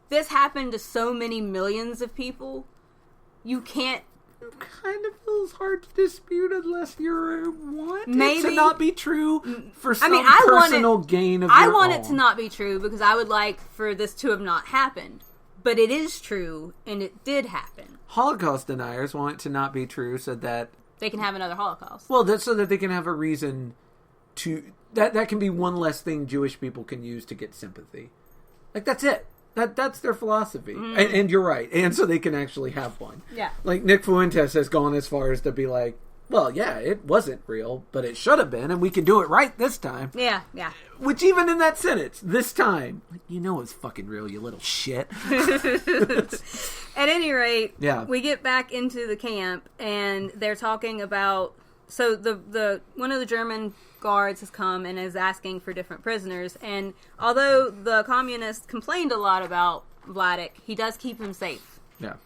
this happened to so many millions of people, you can't. It kind of feels hard to dispute unless you want it to not be true for some personal gain of I your want own. it to not be true because I would like for this to have not happened. But it is true, and it did happen. Holocaust deniers want it to not be true so that... they can have another Holocaust. Well, that's so that they can have a reason to... That can be one less thing Jewish people can use to get sympathy. Like, that's it. That's their philosophy. And you're right. And so they can actually have one. Yeah. Like, Nick Fuentes has gone as far as to be like, well, yeah, it wasn't real, but it should have been, and we can do it right this time. Yeah. Which even in that sentence, this time, you know it's fucking real, you little shit. At any rate, yeah. We get back into the camp, and they're talking about... So the one of the German guards has come and is asking for different prisoners, and although the communists complained a lot about Vladek, he does keep him safe. Yeah.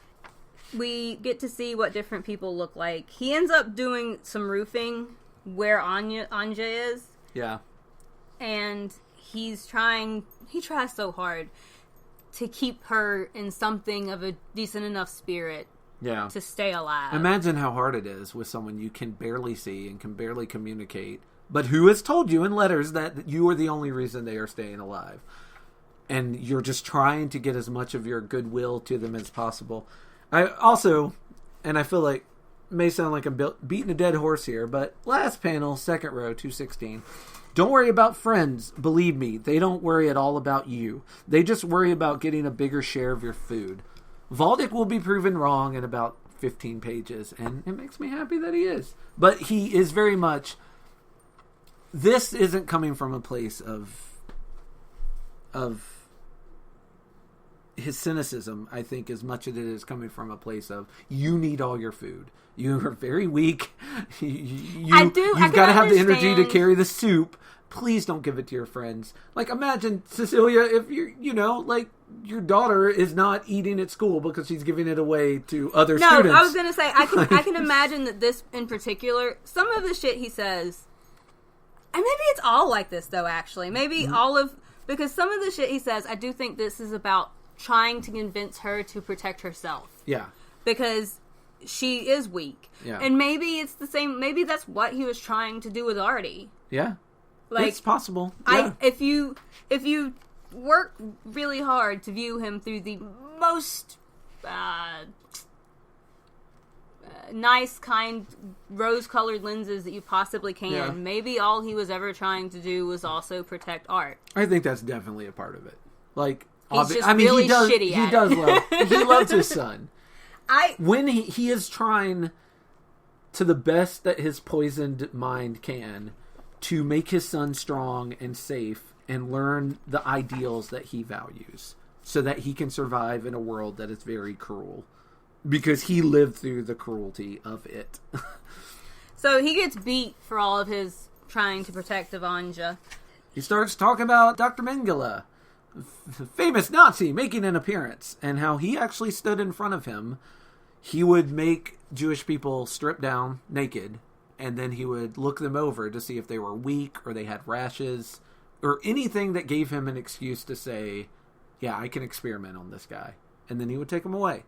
We get to see what different people look like. He ends up doing some roofing where Anja is. Yeah. And he tries so hard to keep her in something of a decent enough spirit. Yeah. To stay alive. Imagine how hard it is with someone you can barely see and can barely communicate, but who has told you in letters that you are the only reason they are staying alive. And you're just trying to get as much of your goodwill to them as possible. I also, and I feel like may sound like I'm beating a dead horse here, but last panel, second row, 216. Don't worry about friends. Believe me, they don't worry at all about you. They just worry about getting a bigger share of your food. Valdek will be proven wrong in about 15 pages, and it makes me happy that he is. But he is very much... This isn't coming from a place of his cynicism, I think, as much as it is coming from a place of, you need all your food. You are very weak. You've got to have the energy to carry the soup. Please don't give it to your friends. Like, imagine, Cecilia, if your daughter is not eating at school because she's giving it away to other students. No, I was going to say, I can imagine that this in particular, some of the shit he says, and maybe it's all like this, though, actually. Maybe because some of the shit he says, I do think this is about trying to convince her to protect herself. Yeah. Because she is weak. Yeah. And maybe it's the same, maybe that's what he was trying to do with Artie. Yeah. Like, it's possible. Yeah. If you work really hard to view him through the most nice, kind, rose-colored lenses that you possibly can, maybe all he was ever trying to do was also protect Art. I think that's definitely a part of it. Like, he's just really shitty at it. He does love. He loves his son. When he is trying to the best that his poisoned mind can to make his son strong and safe and learn the ideals that he values so that he can survive in a world that is very cruel. Because he lived through the cruelty of it. So he gets beat for all of his trying to protect Anja. He starts talking about Dr. Mengele, famous Nazi, making an appearance, and how he actually stood in front of him. He would make Jewish people strip down naked, and then he would look them over to see if they were weak or they had rashes or anything that gave him an excuse to say, yeah, I can experiment on this guy. And then he would take them away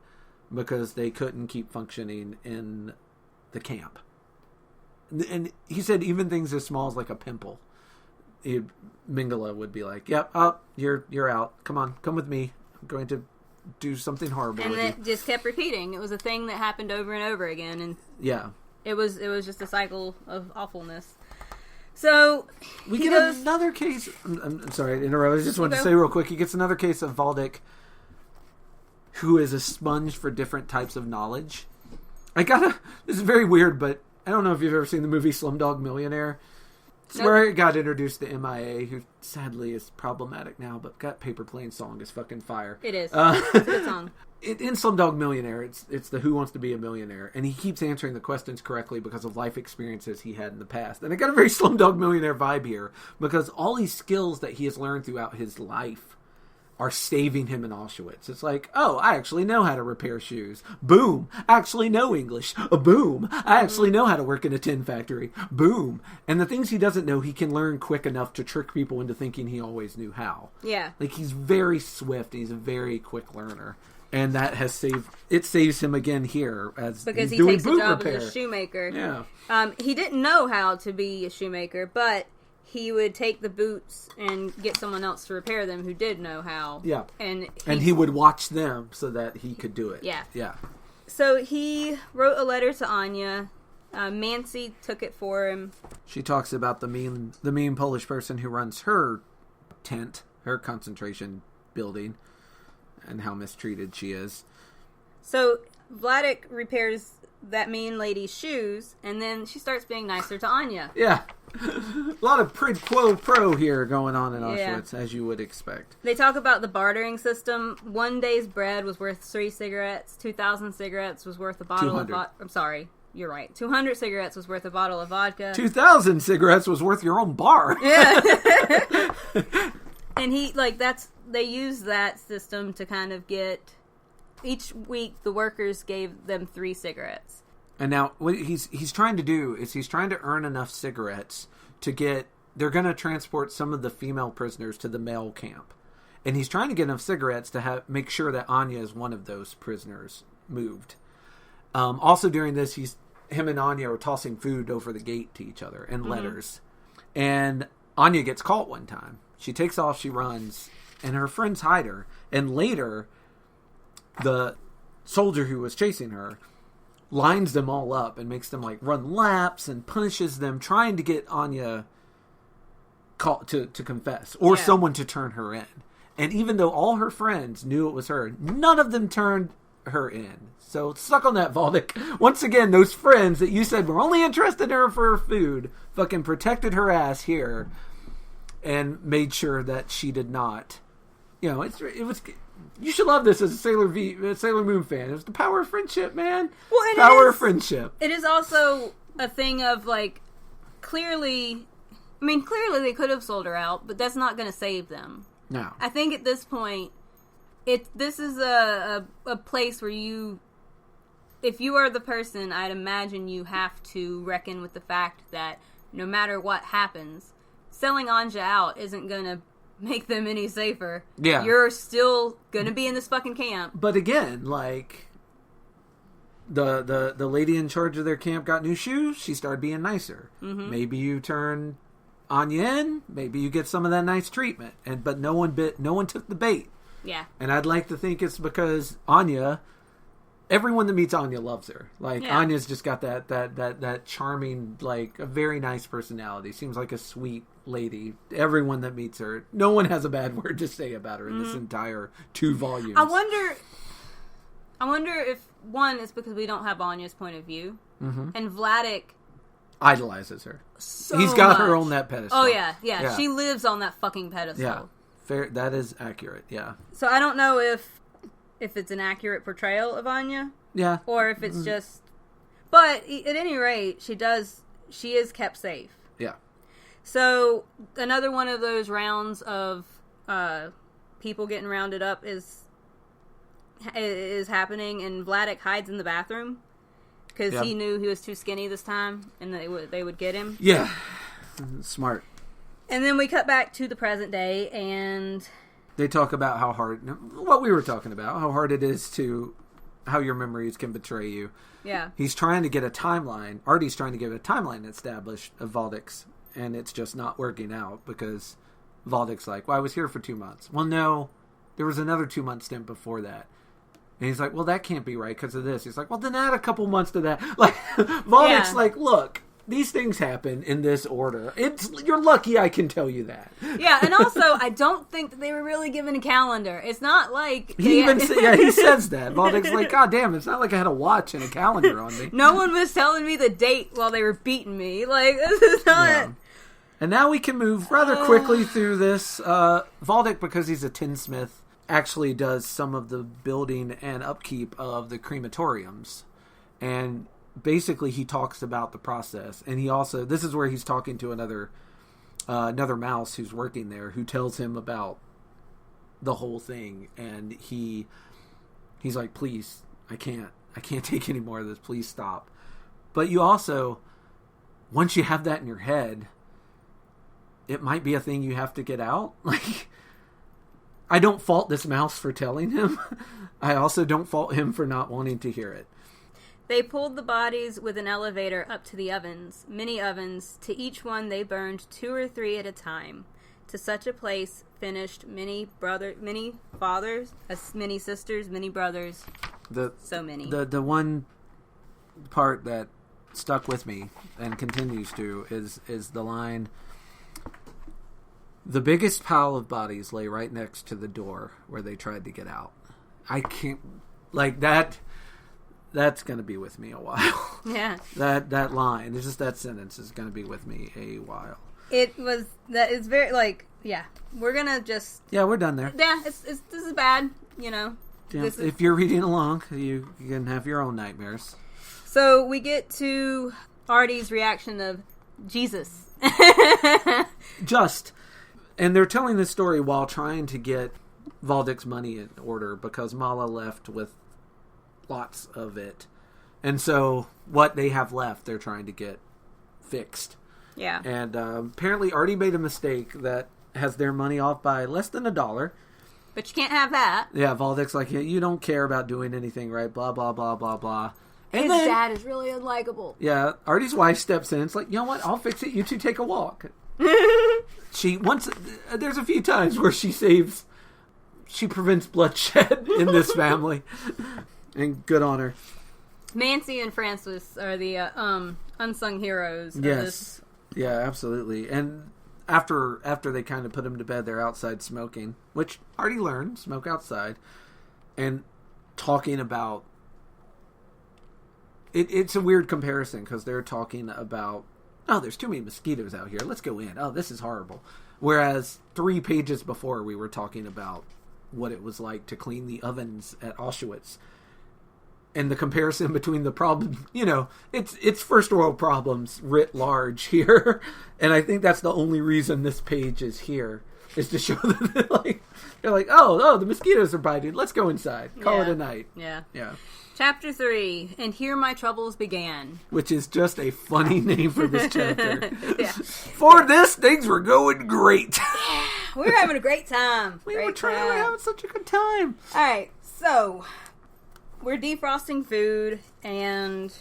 because they couldn't keep functioning in the camp. And he said even things as small as like a pimple, Mengele would be like, yep, you're out. Come on, come with me. I'm going to do something horrible and with it just kept repeating. It was a thing that happened over and over again, and yeah, it was just a cycle of awfulness. So we get another case. I'm sorry to interrupt. I just wanted to say real quick. He gets another case of Valdek, who is a sponge for different types of knowledge. This is very weird, but I don't know if you've ever seen the movie Slumdog Millionaire. It's where it got introduced to MIA, who sadly is problematic now, but that Paper Plane song is fucking fire. It is. It's a good song. In Slumdog Millionaire, it's the Who Wants to Be a Millionaire, and he keeps answering the questions correctly because of life experiences he had in the past. And I got a very Slumdog Millionaire vibe here, because all these skills that he has learned throughout his life are saving him in Auschwitz. It's like, oh, I actually know how to repair shoes. Boom. I actually know English. Boom. I actually know how to work in a tin factory. Boom. And the things he doesn't know, he can learn quick enough to trick people into thinking he always knew how. Yeah. Like, he's very swift. He's a very quick learner. And that saves him again here because he doing takes the boot job repair. as a shoemaker. Yeah. He didn't know how to be a shoemaker, but he would take the boots and get someone else to repair them who did know how. Yeah. And he would watch them so that he could do it. Yeah. Yeah. So he wrote a letter to Anya. Mancy took it for him. She talks about the mean Polish person who runs her tent, her concentration building, and how mistreated she is. So Vladek repairs that mean lady's shoes, and then she starts being nicer to Anya. Yeah. A lot of quid quo pro here going on in Auschwitz, as you would expect. They talk about the bartering system. 1 day's bread was worth 3 cigarettes. 2,000 cigarettes was worth a bottle 200. of vodka. I'm sorry. You're right. 200 cigarettes was worth a bottle of vodka. 2,000 cigarettes was worth your own bar. Yeah. And they use that system to kind of get... Each week, the workers gave them 3 cigarettes. And now, what he's trying to do is he's trying to earn enough cigarettes to get... They're going to transport some of the female prisoners to the male camp. And he's trying to get enough cigarettes to make sure that Anya is one of those prisoners moved. Also during this, him and Anya are tossing food over the gate to each other and letters. And Anya gets caught one time. She takes off, she runs, and her friends hide her. And later, the soldier who was chasing her lines them all up and makes them run laps and punishes them, trying to get Anya caught to confess or someone to turn her in. And even though all her friends knew it was her, none of them turned her in. So suck on that, Vladek. Once again, those friends that you said were only interested in her for her food fucking protected her ass here and made sure that she did not. It was. You should love this as a Sailor Moon fan. It was the power of friendship, man. Well, power of friendship. It is also a thing of clearly they could have sold her out, but that's not going to save them. No. I think at this point, this is a place where if you are the person, I'd imagine you have to reckon with the fact that no matter what happens, selling Anja out isn't going to make them any safer. Yeah. You're still going to be in this fucking camp. But again, the lady in charge of their camp got new shoes. She started being nicer. Mm-hmm. Maybe you turn Anya in. Maybe you get some of that nice treatment. But no one took the bait. Yeah. And I'd like to think it's because Anya, everyone that meets Anya loves her. Anya's just got that charming, a very nice personality. Seems like a sweet lady. Everyone that meets her, no one has a bad word to say about her in this entire 2 volumes. I wonder if, one, it's because we don't have Anya's point of view, and Vladek idolizes her. So He's got much. her on that pedestal. Oh yeah. She lives on that fucking pedestal. Yeah, fair. That is accurate. Yeah. So I don't know if it's an accurate portrayal of Anya. Yeah. Or if it's just... But at any rate, she is kept safe. Yeah. So another one of those rounds of people getting rounded up is happening, and Vladek hides in the bathroom because he knew he was too skinny this time, and they would get him. Yeah. Smart. And then we cut back to the present day, and... They talk about how hard... What we were talking about. How hard it is how your memories can betray you. Yeah. He's trying to get a timeline. Artie's trying to get a timeline established of Valdek's, and it's just not working out because Valdek's like, well, I was here for 2 months. Well, no. There was another 2-month stint before that. And he's like, well, that can't be right because of this. He's like, well, then add a couple months to that. Valdek's like, look, these things happen in this order. You're lucky I can tell you that. Yeah, and also, I don't think that they were really given a calendar. It's not like... He says that. Valdek's like, God damn, it's not like I had a watch and a calendar on me. No one was telling me the date while they were beating me. This is not... And now we can move rather quickly through this. Valdick, because he's a tinsmith, actually does some of the building and upkeep of the crematoriums. And basically he talks about the process. And he also, this is where he's talking to another mouse who's working there, who tells him about the whole thing. And he's like, please, I can't take any more of this. Please stop. But you also, once you have that in your head, it might be a thing you have to get out. Like, I don't fault this mouse for telling him. I also don't fault him for not wanting to hear it. They pulled the bodies with an elevator up to the ovens, many ovens. To each one they burned 2 or 3 at a time. To such a place finished many fathers, many sisters, many brothers. So many. The one part that stuck with me and continues to is the line, the biggest pile of bodies lay right next to the door where they tried to get out. I can't, like, that's going to be with me a while. Yeah. That line, it's just that sentence is going to be with me a while. It's very, like, yeah, we're going to just... Yeah, we're done there. Yeah, this is bad, you know. Yeah, if you're reading along, you can have your own nightmares. So we get to Artie's reaction of Jesus. And they're telling this story while trying to get Valdick's money in order because Mala left with lots of it. And so what they have left, they're trying to get fixed. Yeah. And apparently Artie made a mistake that has their money off by less than $1. But you can't have that. Yeah, Valdick's like, you don't care about doing anything, right? Blah, blah, blah, blah, blah. And his then, dad is really unlikable. Yeah, Artie's wife steps in. It's like, you know what? I'll fix it. You two take a walk. There's a few times where she prevents bloodshed in this family. And good on her. Mancy and Francis are the unsung heroes. Yes. Yeah, absolutely. And after they kind of put him to bed, they're outside smoking, which Artie learned, smoke outside, and talking about... It's a weird comparison because they're talking about, oh, there's too many mosquitoes out here. Let's go in. Oh, this is horrible. Whereas 3 pages before we were talking about what it was like to clean the ovens at Auschwitz. And the comparison between the problem, it's first world problems writ large here. And I think that's the only reason this page is here, is to show that they're like, oh, the mosquitoes are biting. Let's go inside. Call it a night. Yeah. Yeah. Chapter 3, and here my troubles began. Which is just a funny name for this chapter. Yeah. For this, things were going great. Yeah, we were having a great time. We were having such a good time. All right, so we're defrosting food, and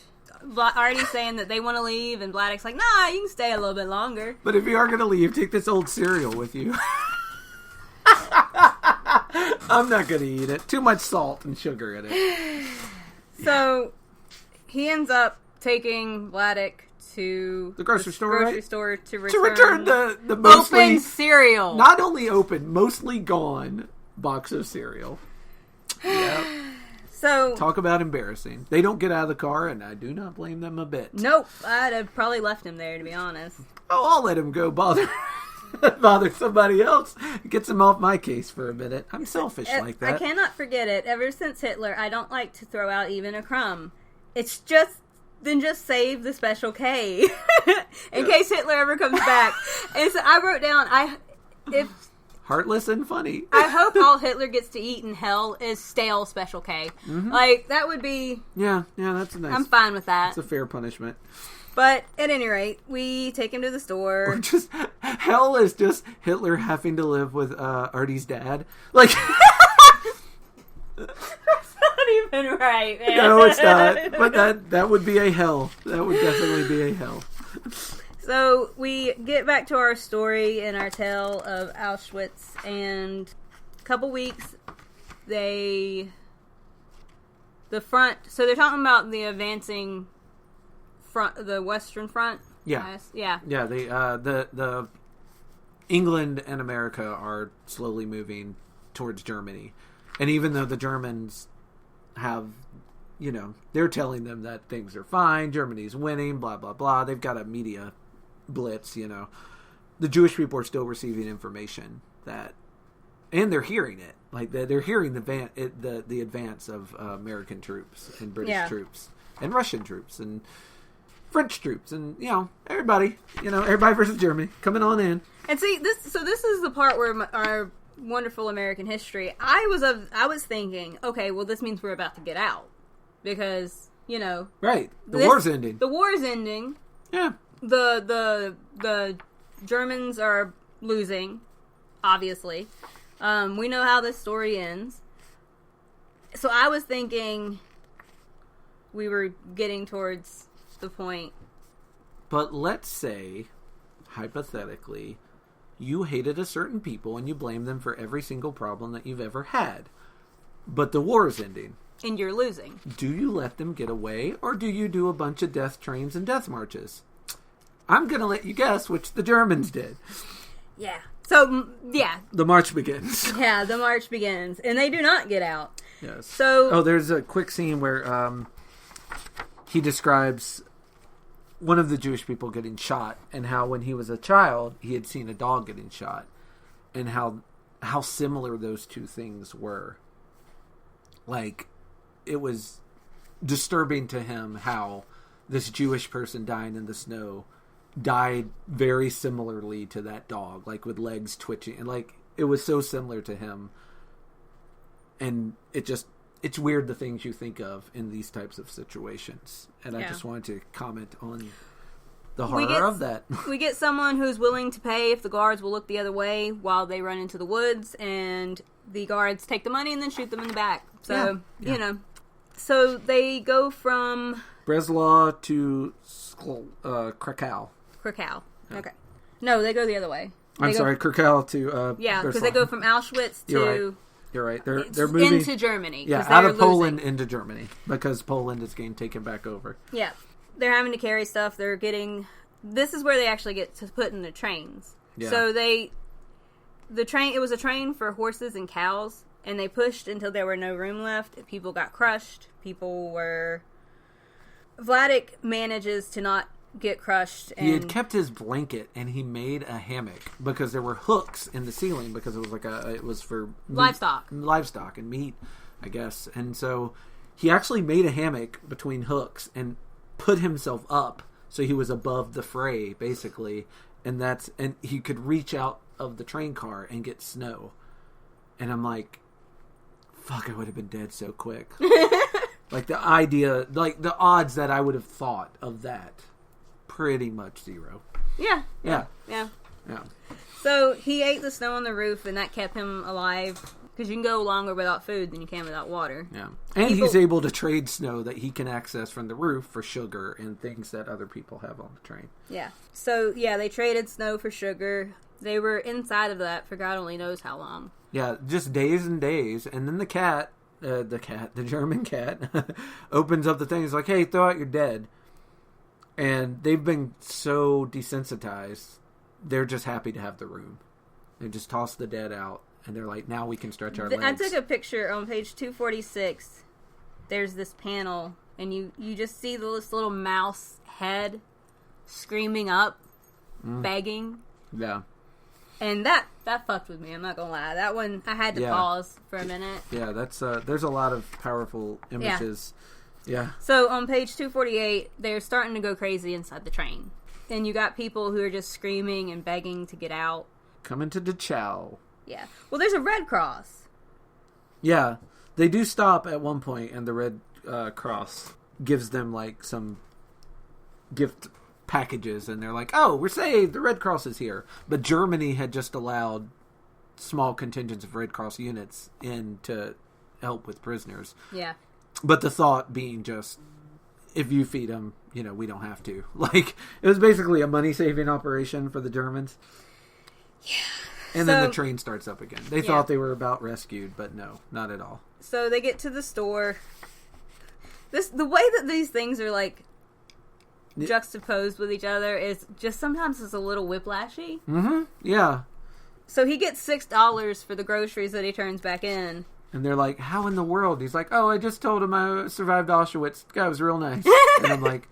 Artie's saying that they want to leave, and Vladik's like, nah, you can stay a little bit longer. But if you are going to leave, take this old cereal with you. I'm not going to eat it. Too much salt and sugar in it. So, he ends up taking Vladik to the grocery store to return the mostly open cereal. Not only open, mostly gone box of cereal. Yep. So, talk about embarrassing. They don't get out of the car, and I do not blame them a bit. Nope. I'd have probably left him there, to be honest. Oh, I'll let him go bother somebody else. Gets him off my case for a minute. I'm selfish like that. I cannot forget it. Ever since Hitler, I don't like to throw out even a crumb. It's just save the special K in case Hitler ever comes back. And so I wrote down, heartless and funny. I hope all Hitler gets to eat in hell is stale special K. Mm-hmm. Like, that would be... Yeah, that's nice. I'm fine with that. It's a fair punishment. But, at any rate, we take him to the store. Or just, hell is just Hitler having to live with Artie's dad. Like... That's not even right, man. No, it's not. But that would be a hell. That would definitely be a hell. So, we get back to our story and our tale of Auschwitz, and a couple weeks, the front, so they're talking about the advancing front, the Western Front? Yeah. Yeah. Yeah, the England and America are slowly moving towards Germany. And even though the Germans have, they're telling them that things are fine, Germany's winning, blah, blah, blah. They've got a media blitz, the Jewish people are still receiving information and they're hearing it. Like, they're hearing the advance of American troops and British troops and Russian troops and French troops and, everybody versus Germany coming on in. And see, this is the part where our wonderful American history, I was thinking, okay, well, this means we're about to get out. Because, Right. The war's ending. The war is ending. Yeah. The Germans are losing, obviously. We know how this story ends. So I was thinking we were getting towards the point. But let's say, hypothetically, you hated a certain people and you blame them for every single problem that you've ever had. But the war is ending. And you're losing. Do you let them get away, or do you do a bunch of death trains and death marches? I'm going to let you guess which the Germans did. Yeah. So, yeah. The march begins. Yeah, the march begins. And they do not get out. Yes. So... there's a quick scene where he describes one of the Jewish people getting shot, and how when he was a child, he had seen a dog getting shot, and how similar those two things were. Like, it was disturbing to him how this Jewish person dying in the snow died very similarly to that dog, like with legs twitching, and like it was so similar to him. And it's weird the things you think of in these types of situations. And I just wanted to comment on the horror of that. We get someone who's willing to pay if the guards will look the other way while they run into the woods, and the guards take the money and then shoot them in the back. So, So they go from Breslau to Krakow. Krakow. Yeah. Okay. No, they go the other way. Krakow to because they go from Auschwitz to... You're right. They're moving into Germany. Yeah, out of Poland into Germany because Poland is getting taken back over. Yeah. They're having to carry stuff. This is where they actually get to put in the trains. Yeah. So it was a train for horses and cows, and they pushed until there were no room left. People got crushed. Vladik manages to not get crushed. And... He had kept his blanket, and he made a hammock because there were hooks in the ceiling because it was for livestock and meat, I guess. And so he actually made a hammock between hooks and put himself up so he was above the fray, basically, and he could reach out of the train car and get snow. And I'm like, fuck, I would have been dead so quick. Like the idea, like the odds that I would have thought of that, pretty much zero. Yeah. So he ate the snow on the roof, and that kept him alive. Because you can go longer without food than you can without water. Yeah. And he's able to trade snow that he can access from the roof for sugar and things that other people have on the train. Yeah. So, they traded snow for sugar. They were inside of that for God only knows how long. Yeah, just days and days. And then the German cat, opens up the thing. He's like, hey, throw out your dead. And they've been so desensitized, they're just happy to have the room. They just toss the dead out. And they're like, now we can stretch our legs. I took a picture on page 246. There's this panel, and you just see this little mouse head screaming up, begging. Yeah. And that fucked with me, I'm not gonna lie. That one, I had to pause for a minute. Yeah, that's there's a lot of powerful images. Yeah. So on page 248, they're starting to go crazy inside the train. And you got people who are just screaming and begging to get out. Coming to Dachau. Yeah. Well, there's a Red Cross. Yeah. They do stop at one point, and the Red Cross gives them, like, some gift packages, and they're like, oh, we're saved! The Red Cross is here. But Germany had just allowed small contingents of Red Cross units in to help with prisoners. Yeah. But the thought being just, if you feed them, we don't have to. Like, it was basically a money-saving operation for the Germans. Yeah. And then the train starts up again. They thought they were about rescued, but no, not at all. So they get to the store. The way that these things are like juxtaposed with each other is just sometimes it's a little whiplashy. Mm-hmm. Yeah. So he gets $6 for the groceries that he turns back in. And they're like, how in the world? He's like, oh, I just told him I survived Auschwitz. The guy was real nice. And I'm like,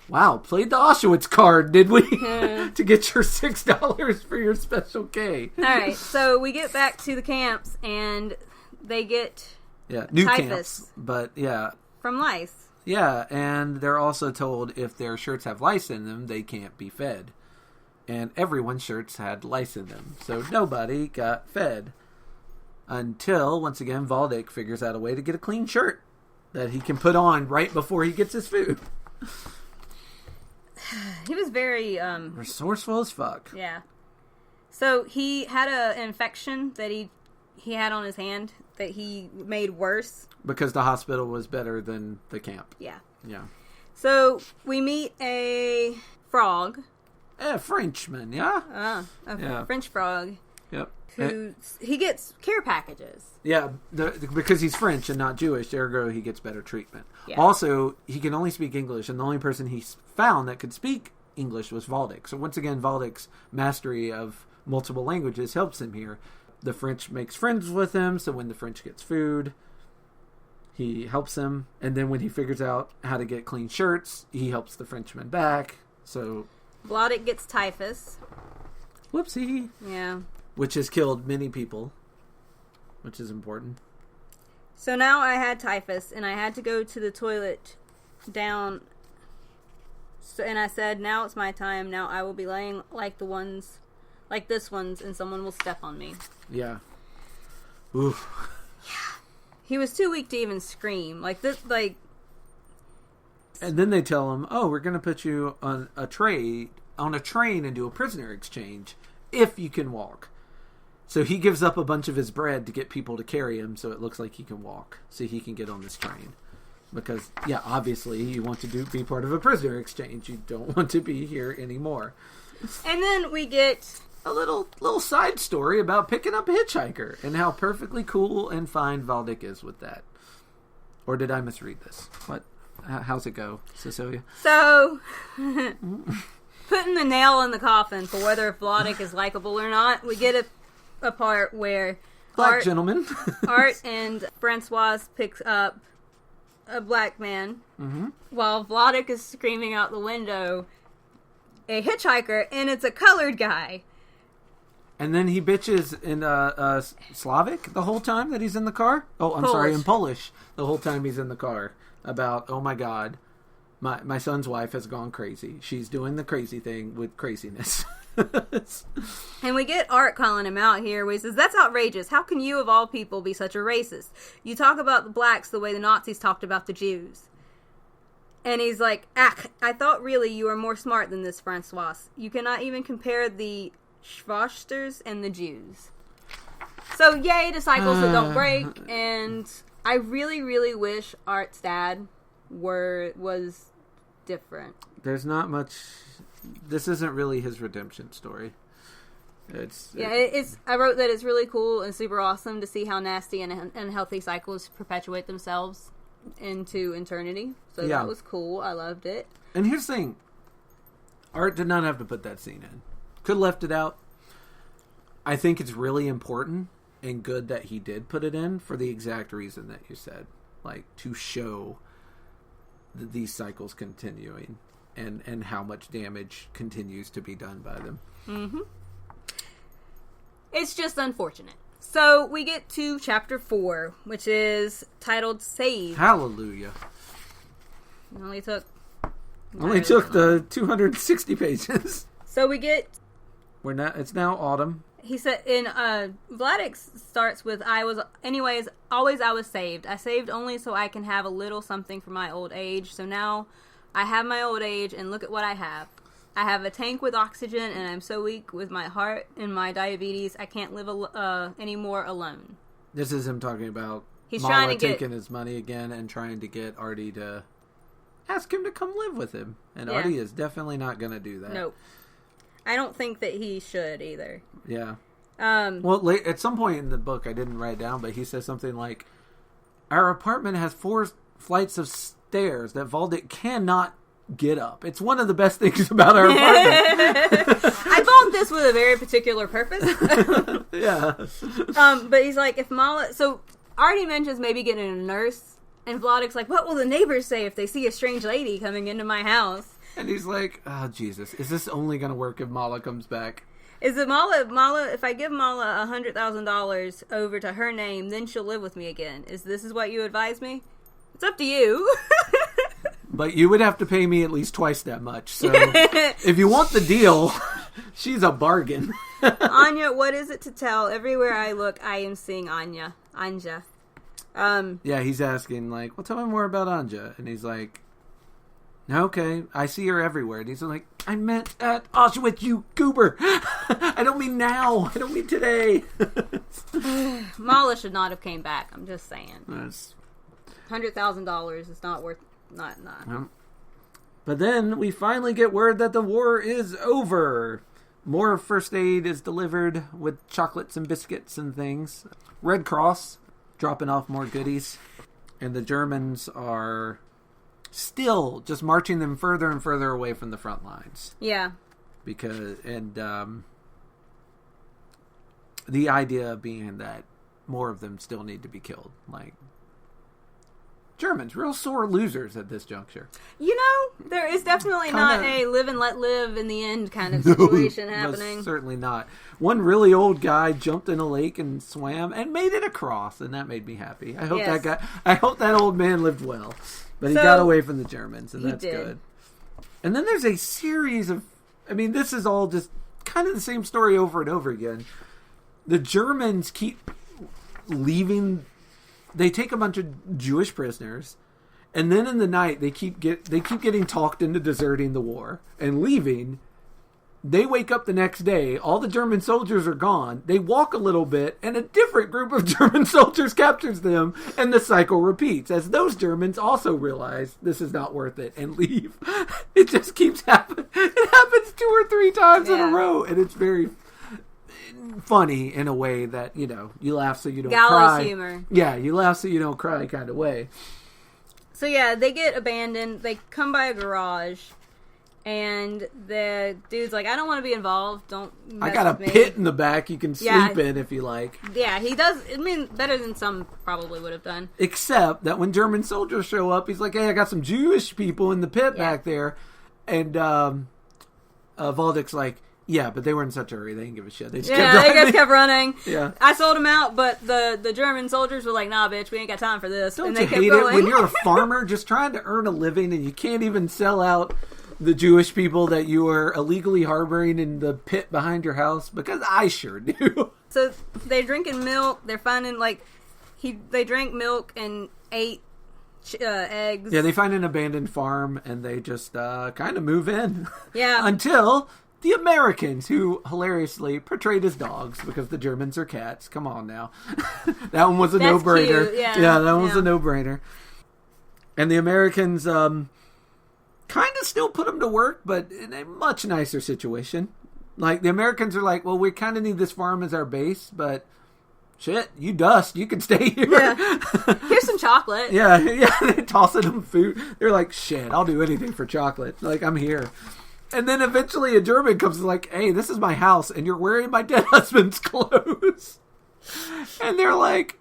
Wow, played the Auschwitz card, did we? To get your $6 for your special K. Alright, so we get back to the camps, and they get new typhus camps. But, yeah. From lice. Yeah, and they're also told if their shirts have lice in them, they can't be fed. And everyone's shirts had lice in them, so nobody got fed. Until, once again, Valdick figures out a way to get a clean shirt that he can put on right before he gets his food. He was very... resourceful as fuck. Yeah. So he had an infection that he had on his hand that he made worse. Because the hospital was better than the camp. Yeah. Yeah. So we meet a frog. A Frenchman, yeah? French frog. Yep. He gets care packages. Yeah, because he's French and not Jewish, ergo he gets better treatment. Yeah. Also, he can only speak English, and the only person he found that could speak English was Valdick. So once again, Valdick's mastery of multiple languages helps him here. The French makes friends with him, so when the French gets food, he helps him. And then when he figures out how to get clean shirts, he helps the Frenchman back. So Valdick gets typhus. Whoopsie. Yeah. Which has killed many people, which is important. So now I had typhus, and I had to go to the toilet down. So, and I said, now it's my time. Now I will be laying like this one's, and someone will step on me. Yeah. Oof. Yeah. He was too weak to even scream. And then they tell him, "Oh, we're going to put you on a train and do a prisoner exchange if you can walk." So he gives up a bunch of his bread to get people to carry him, so it looks like he can walk, so he can get on this train. Because, yeah, obviously you want to be part of a prisoner exchange. You don't want to be here anymore. And then we get a little side story about picking up a hitchhiker and how perfectly cool and fine Valdick is with that. Or did I misread this? What? How's it go, Cecilia? So, putting the nail in the coffin for whether Valdick is likable or not, we get a part where Black gentleman. Art and Francois picks up a black man, while Valdick is screaming out the window, a hitchhiker, and it's a colored guy. And then he bitches in Slavic the whole time that he's in the car. Oh, I'm sorry, in Polish the whole time he's in the car about, oh my God, my son's wife has gone crazy. She's doing the crazy thing with craziness. And we get Art calling him out here where he says, "That's outrageous. How can you, of all people, be such a racist? You talk about the blacks the way the Nazis talked about the Jews." And he's like, I thought really you were more smart than this, Francois. You cannot even compare the Schwasters and the Jews." So, yay, disciples that don't break. And I really, really wish Art's dad was different. There's not much. This isn't really his redemption story. I wrote that it's really cool and super awesome to see how nasty and unhealthy cycles perpetuate themselves into eternity. So that was cool. I loved it. And here's the thing. Art did not have to put that scene in. Could have left it out. I think it's really important and good that he did put it in for the exact reason that you said. Like, to show these cycles continuing and how much damage continues to be done by them. Mm-hmm. It's just unfortunate. So we get to chapter 4, which is titled Save. Hallelujah. It only took the 260 pages. So we get... It's now autumn. He said, Vladek starts with, I was saved. I saved only so I can have a little something for my old age. So now I have my old age, and look at what I have. I have a tank with oxygen, and I'm so weak with my heart and my diabetes, I can't live anymore alone. This is him talking about He's Mala trying to taking his money again and trying to get Artie to ask him to come live with him. And Artie is definitely not going to do that. Nope. I don't think that he should either. Yeah. Well, at some point in the book, I didn't write down, but he says something like, our apartment has 4 flights of stairs that Valdick cannot get up. It's one of the best things about our apartment. I bought this with a very particular purpose. Yeah. But he's like, if Mala... So, Artie mentions maybe getting a nurse, and Vladik's like, what will the neighbors say if they see a strange lady coming into my house? And he's like, oh, Jesus, is this only going to work if Mala comes back? Is it Mala, if I give Mala $100,000 over to her name, then she'll live with me again. This is what you advise me? It's up to you. But you would have to pay me at least twice that much. So if you want the deal, she's a bargain. Anya, what is it to tell? Everywhere I look, I am seeing Anja. Yeah, he's asking, like, well, tell me more about Anja. And he's like, okay, I see her everywhere. And he's like, I meant at Auschwitz, you goober. I don't mean now. I don't mean today. Mala should not have came back. I'm just saying. That's... $100,000 is not worth... Not. But then we finally get word that the war is over. More first aid is delivered with chocolates and biscuits and things. Red Cross dropping off more goodies. And the Germans are still just marching them further and further away from the front lines. Yeah. Because, and the idea being that more of them still need to be killed. Like, Germans, real sore losers at this juncture. You know, there is definitely not a live and let live in the end kind of situation happening. No, certainly not. One really old guy jumped in a lake and swam and made it across, and that made me happy. I hope that old man lived well. But he got away from the Germans, and that's good. And then there's a series of, I mean, this is all just kind of the same story over and over again. The Germans keep leaving. They take a bunch of Jewish prisoners, and then in the night they keep getting talked into deserting the war and leaving. They wake up the next day, all the German soldiers are gone. They walk a little bit, and a different group of German soldiers captures them, and the cycle repeats as those Germans also realize this is not worth it and leave. It just keeps happening. It happens 2 or 3 times in a row, and it's very funny in a way that, you know, you laugh so you don't cry. Gallows humor. Yeah, you laugh so you don't cry kind of way. So yeah, they get abandoned. They come by a garage, and the dude's like, I don't want to be involved. Don't mess I got a with me. pit in the back you can sleep in if you like. Yeah, he does. I mean, better than some probably would have done. Except that when German soldiers show up, he's like, hey, I got some Jewish people in the pit back there. And Valdek's like, yeah, but they were in such a hurry. They didn't give a shit. They just kept running. Yeah. I sold them out, but the German soldiers were like, nah, bitch, we ain't got time for this. Don't and you they kept hate going. it when you're a farmer just trying to earn a living and you can't even sell out the Jewish people that you are illegally harboring in the pit behind your house? Because I sure do. So they're drinking milk. They're finding, like, they drank milk and ate eggs. Yeah, they find an abandoned farm and they just kind of move in. Yeah. Until the Americans, who hilariously portrayed as dogs because the Germans are cats. Come on now. That one was a no-brainer. Cute. Yeah, that one was a no-brainer. And the Americans kind of still put them to work, but in a much nicer situation. Like, the Americans are like, well, we kind of need this farm as our base, but shit, you dust. You can stay here. Yeah. Here's some chocolate. Yeah. They toss them food. They're like, shit, I'll do anything for chocolate. Like, I'm here. And then eventually a German comes and like, hey, this is my house, and you're wearing my dead husband's clothes. And they're like,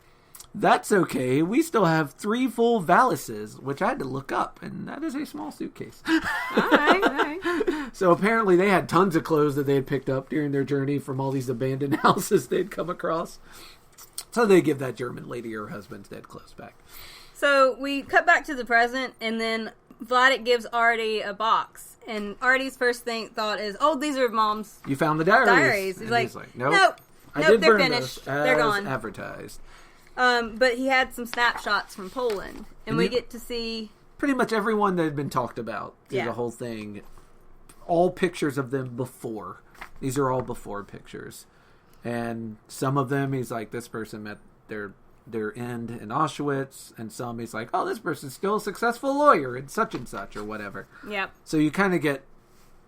that's okay. We still have 3 full valises, which I had to look up, and that is a small suitcase. All right. So apparently they had tons of clothes that they had picked up during their journey from all these abandoned houses they'd come across. So they give that German lady her husband's dead clothes back. So we cut back to the present, and then Vladek gives Artie a box. And Artie's first thought is, oh, these are Mom's You found the diaries. He's and like, nope. I did they're burn finished. Those, they're gone. Advertised. But he had some snapshots from Poland. And we get to see pretty much everyone that had been talked about through the whole thing. All pictures of them before. These are all before pictures. And some of them, he's like, this person met their end in Auschwitz, and some he's like, oh, this person's still a successful lawyer in such and such or whatever. Yep. So you kind of get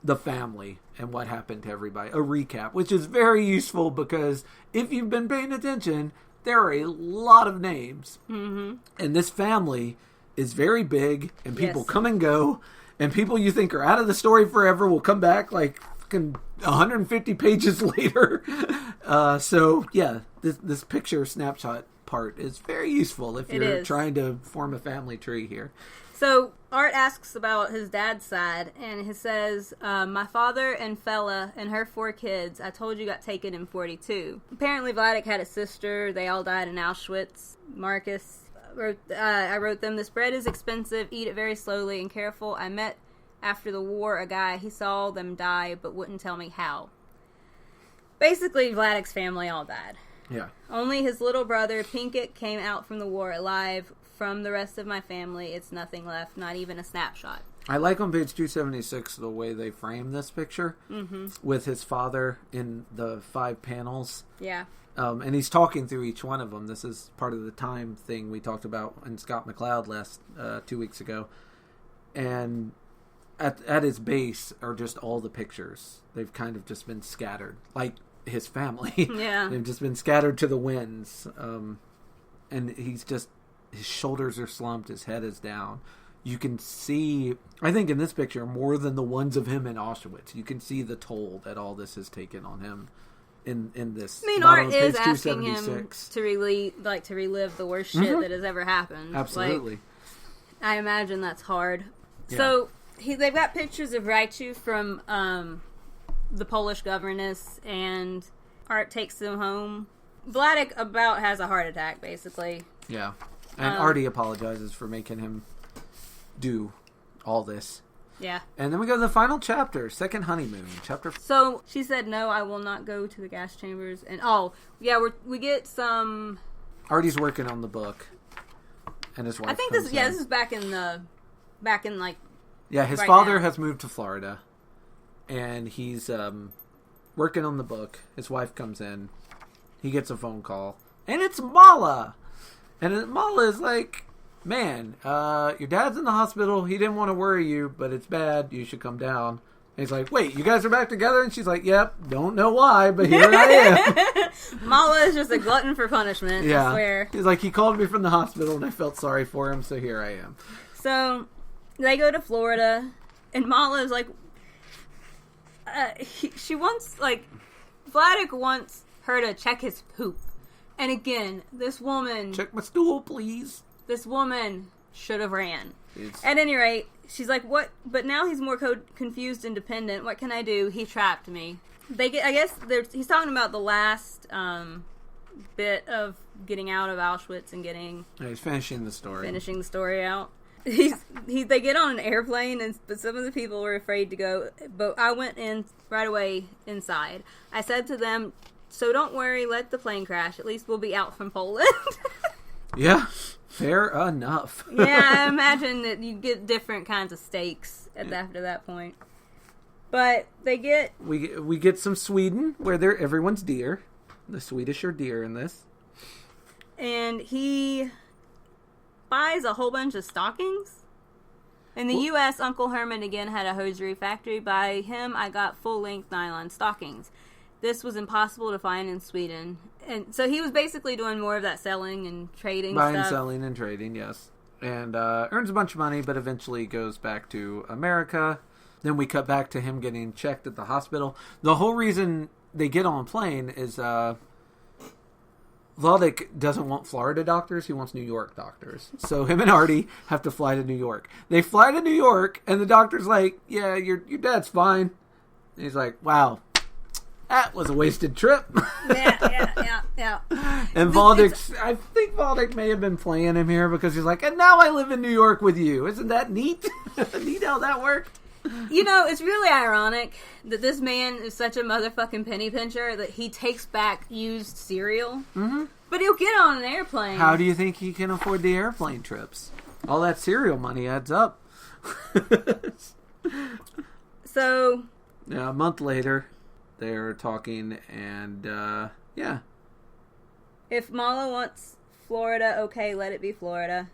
the family and what happened to everybody, a recap, which is very useful because if you've been paying attention, there are a lot of names. Mm-hmm. And this family is very big, and people come and go, and people you think are out of the story forever will come back like fucking 150 pages later. So yeah, this picture snapshot part is very useful if you're trying to form a family tree here. So, Art asks about his dad's side, and he says, my father and Fela and her 4 kids, I told you, got taken in 42. Apparently, Vladek had a sister. They all died in Auschwitz. Marcus I wrote them, this bread is expensive. Eat it very slowly and careful. I met, after the war, a guy. He saw them die, but wouldn't tell me how. Basically, Vladek's family all died. Yeah. Only his little brother, Pinkett, came out from the war alive. From the rest of my family, it's nothing left, not even a snapshot. I like on page 276 the way they frame this picture with his father in the 5 panels. Yeah. And he's talking through each one of them. This is part of the time thing we talked about in Scott McCloud last 2 weeks ago. And at his base are just all the pictures. They've kind of just been scattered, like his family. Yeah. They've just been scattered to the winds. And he's just... His shoulders are slumped. His head is down. You can see, I think in this picture, more than the ones of him in Auschwitz. You can see the toll that all this has taken on him in this. I mean, Art is asking him to relive the worst shit that has ever happened. Absolutely. Like, I imagine that's hard. Yeah. So, they've got pictures of Raichu from the Polish governess, and Art takes them home. Vladek about has a heart attack, basically. Yeah. And Artie apologizes for making him do all this. Yeah. And then we go to the final chapter, Second Honeymoon, chapter 4. So, she said, no, I will not go to the gas chambers. And, we get some... Artie's working on the book. And his wife I think this is back in like... Yeah, his right father now. has moved to Florida. And he's working on the book. His wife comes in. He gets a phone call. And it's Mala! And Mala is like, man, your dad's in the hospital. He didn't want to worry you, but it's bad. You should come down. And he's like, wait, you guys are back together? And she's like, yep, don't know why, but here I am. Mala is just a glutton for punishment, I swear. He's like, he called me from the hospital, and I felt sorry for him, so here I am. So, they go to Florida, and Mala is like, she wants, like, Vladek wants her to check his poop. And again, this woman... Check my stool, please. This woman should have ran. At any rate, she's like, what? But now he's more confused and dependent. What can I do? He trapped me. He's talking about the last bit of getting out of Auschwitz and getting... He's finishing the story. Out. They get on an airplane, but some of the people were afraid to go. But I went in right away inside. I said to them... So don't worry, let the plane crash. At least we'll be out from Poland. Yeah, fair enough. Yeah, I imagine that you get different kinds of stakes after that point. But they get... We get some Sweden, where everyone's deer. The Swedish are deer in this. And he buys a whole bunch of stockings. In the U.S., Uncle Herman again had a hosiery factory. By him, I got full-length nylon stockings. This was impossible to find in Sweden. And so he was basically doing more of that selling and trading Buying, stuff. selling, and trading, yes. And earns a bunch of money, but eventually goes back to America. Then we cut back to him getting checked at the hospital. The whole reason they get on a plane is Vladek doesn't want Florida doctors. He wants New York doctors. So him and Artie have to fly to New York. They fly to New York, and the doctor's like, yeah, your dad's fine. And he's like, wow. That was a wasted trip. Yeah. And I think Valdek may have been playing him here because he's like, and now I live in New York with you. Isn't that neat? Neat how that worked? You know, it's really ironic that this man is such a motherfucking penny pincher that he takes back used cereal. Mm-hmm. But he'll get on an airplane. How do you think he can afford the airplane trips? All that cereal money adds up. So... Yeah, a month later... They're talking, and, yeah. If Mala wants Florida, okay, let it be Florida.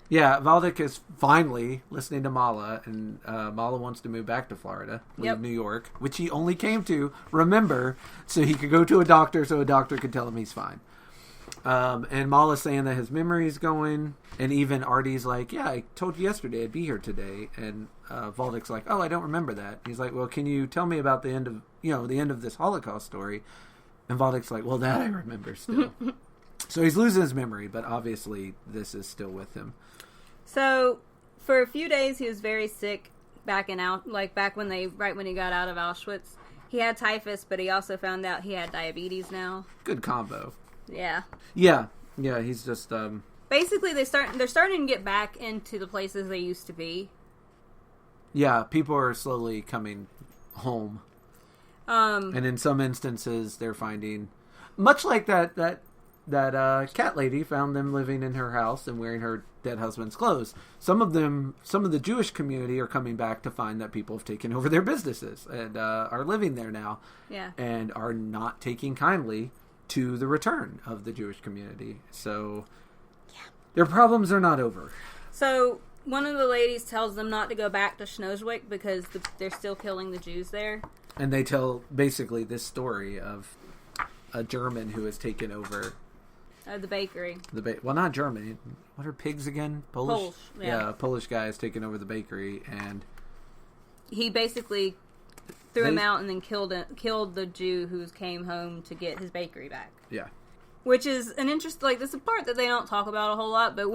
Yeah, Valdek is finally listening to Mala, and Mala wants to move back to Florida, leave New York, which he only came to, remember, so he could go to a doctor so a doctor could tell him he's fine. And Mala's saying that his memory's going, and even Artie's like, yeah, I told you yesterday I'd be here today, and Valdek's like, oh, I don't remember that. He's like, well, can you tell me about the end of this Holocaust story? And Valdek's like, well, that I remember still. So he's losing his memory, but obviously this is still with him. So for a few days he was very sick back when he got out of Auschwitz. He had typhus, but he also found out he had diabetes now. Good combo. Yeah. Yeah, he's just basically they're starting to get back into the places they used to be. Yeah, people are slowly coming home. And in some instances they're finding, much like that cat lady found them living in her house and wearing her dead husband's clothes. Some of the Jewish community are coming back to find that people have taken over their businesses and are living there now. Yeah. And are not taking kindly to the return of the Jewish community. So their problems are not over. So one of the ladies tells them not to go back to Schnozwick because they're still killing the Jews there. And they tell basically this story of a German who has taken over the bakery. Well, not German. What are pigs again? Polish. Yeah, a Polish guy has taken over the bakery, and he basically threw him out and then killed the Jew who came home to get his bakery back. Yeah. Which is an this is a part that they don't talk about a whole lot, but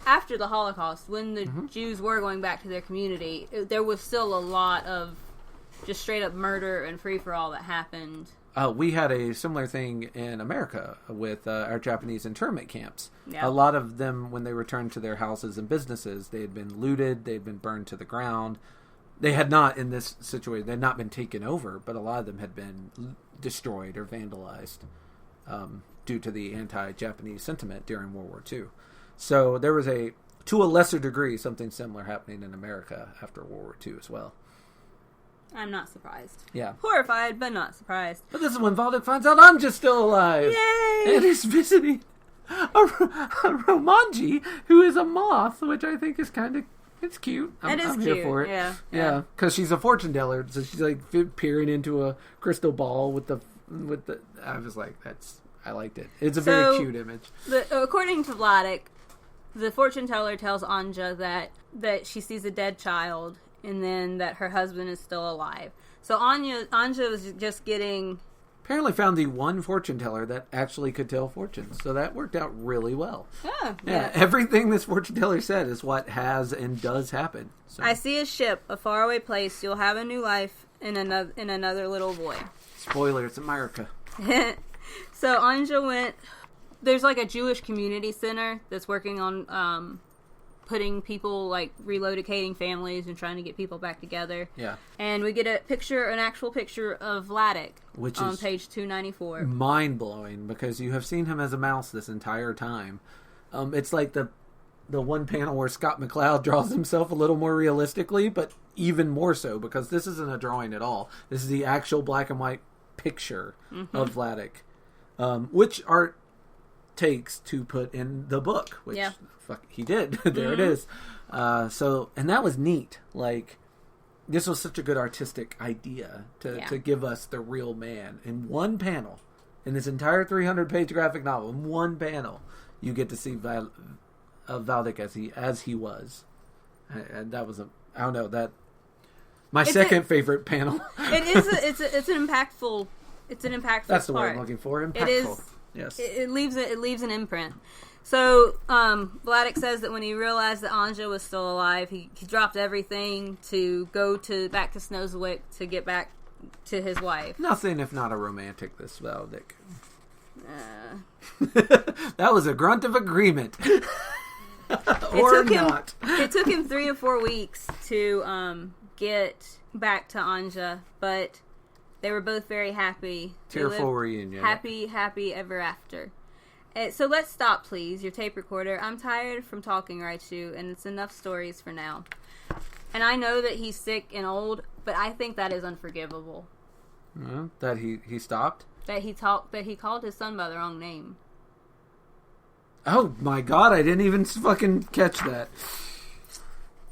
after the Holocaust, when the Jews were going back to their community, there was still a lot of just straight up murder and free-for-all that happened. We had a similar thing in America with our Japanese internment camps. Yeah. A lot of them, when they returned to their houses and businesses, they had been looted, they had been burned to the ground. They had not, in this situation, they had not been taken over, but a lot of them had been destroyed or vandalized due to the anti-Japanese sentiment during World War II. So there was to a lesser degree, something similar happening in America after World War II as well. I'm not surprised. Yeah. Horrified, but not surprised. But this is when Valdek finds out Anja's still alive. Yay! And he's visiting a Romanji, who is a moth, which I think is kind of, it's cute. I'm cute. Here for it. Yeah. Because she's a fortune teller, so she's like peering into a crystal ball with the. I was like, I liked it. It's a very cute image. According to Vladek, the fortune teller tells Anja that she sees a dead child, and then that her husband is still alive. So Anja was just getting... Apparently found the one fortune teller that actually could tell fortunes. So that worked out really well. Yeah. Everything this fortune teller said is what has and does happen. So. I see a ship, a faraway place. You'll have a new life in another little boy. Spoiler, it's America. So Anja went... There's like a Jewish community center that's working on... putting people, relocating families and trying to get people back together. Yeah. And we get an actual picture of Vladek, which on page 294. Mind-blowing, because you have seen him as a mouse this entire time. It's like the one panel where Scott McCloud draws himself a little more realistically, but even more so, because this isn't a drawing at all. This is the actual black and white picture of Vladek, which art takes to put in the book, which he did. There it is. And that was neat. This was such a good artistic idea to give us the real man in one panel. In this entire 300-page graphic novel, in one panel, you get to see Valdek as he was. And that was my second favorite panel. It's an impactful That's the part. word I'm looking for. Impactful. It is. Yes. It leaves an imprint. So, Vladek says that when he realized that Anja was still alive, he dropped everything to go back to Snowswick to get back to his wife. Nothing if not a romantic, this Valdek. That was a grunt of agreement. Not. It took him 3 or 4 weeks to get back to Anja, but they were both very happy. Tearful reunion. Happy ever after. So let's stop, please, your tape recorder. I'm tired from talking right to you, and it's enough stories for now. And I know that he's sick and old, but I think that is unforgivable. That he stopped? That he called his son by the wrong name. Oh my god, I didn't even fucking catch that.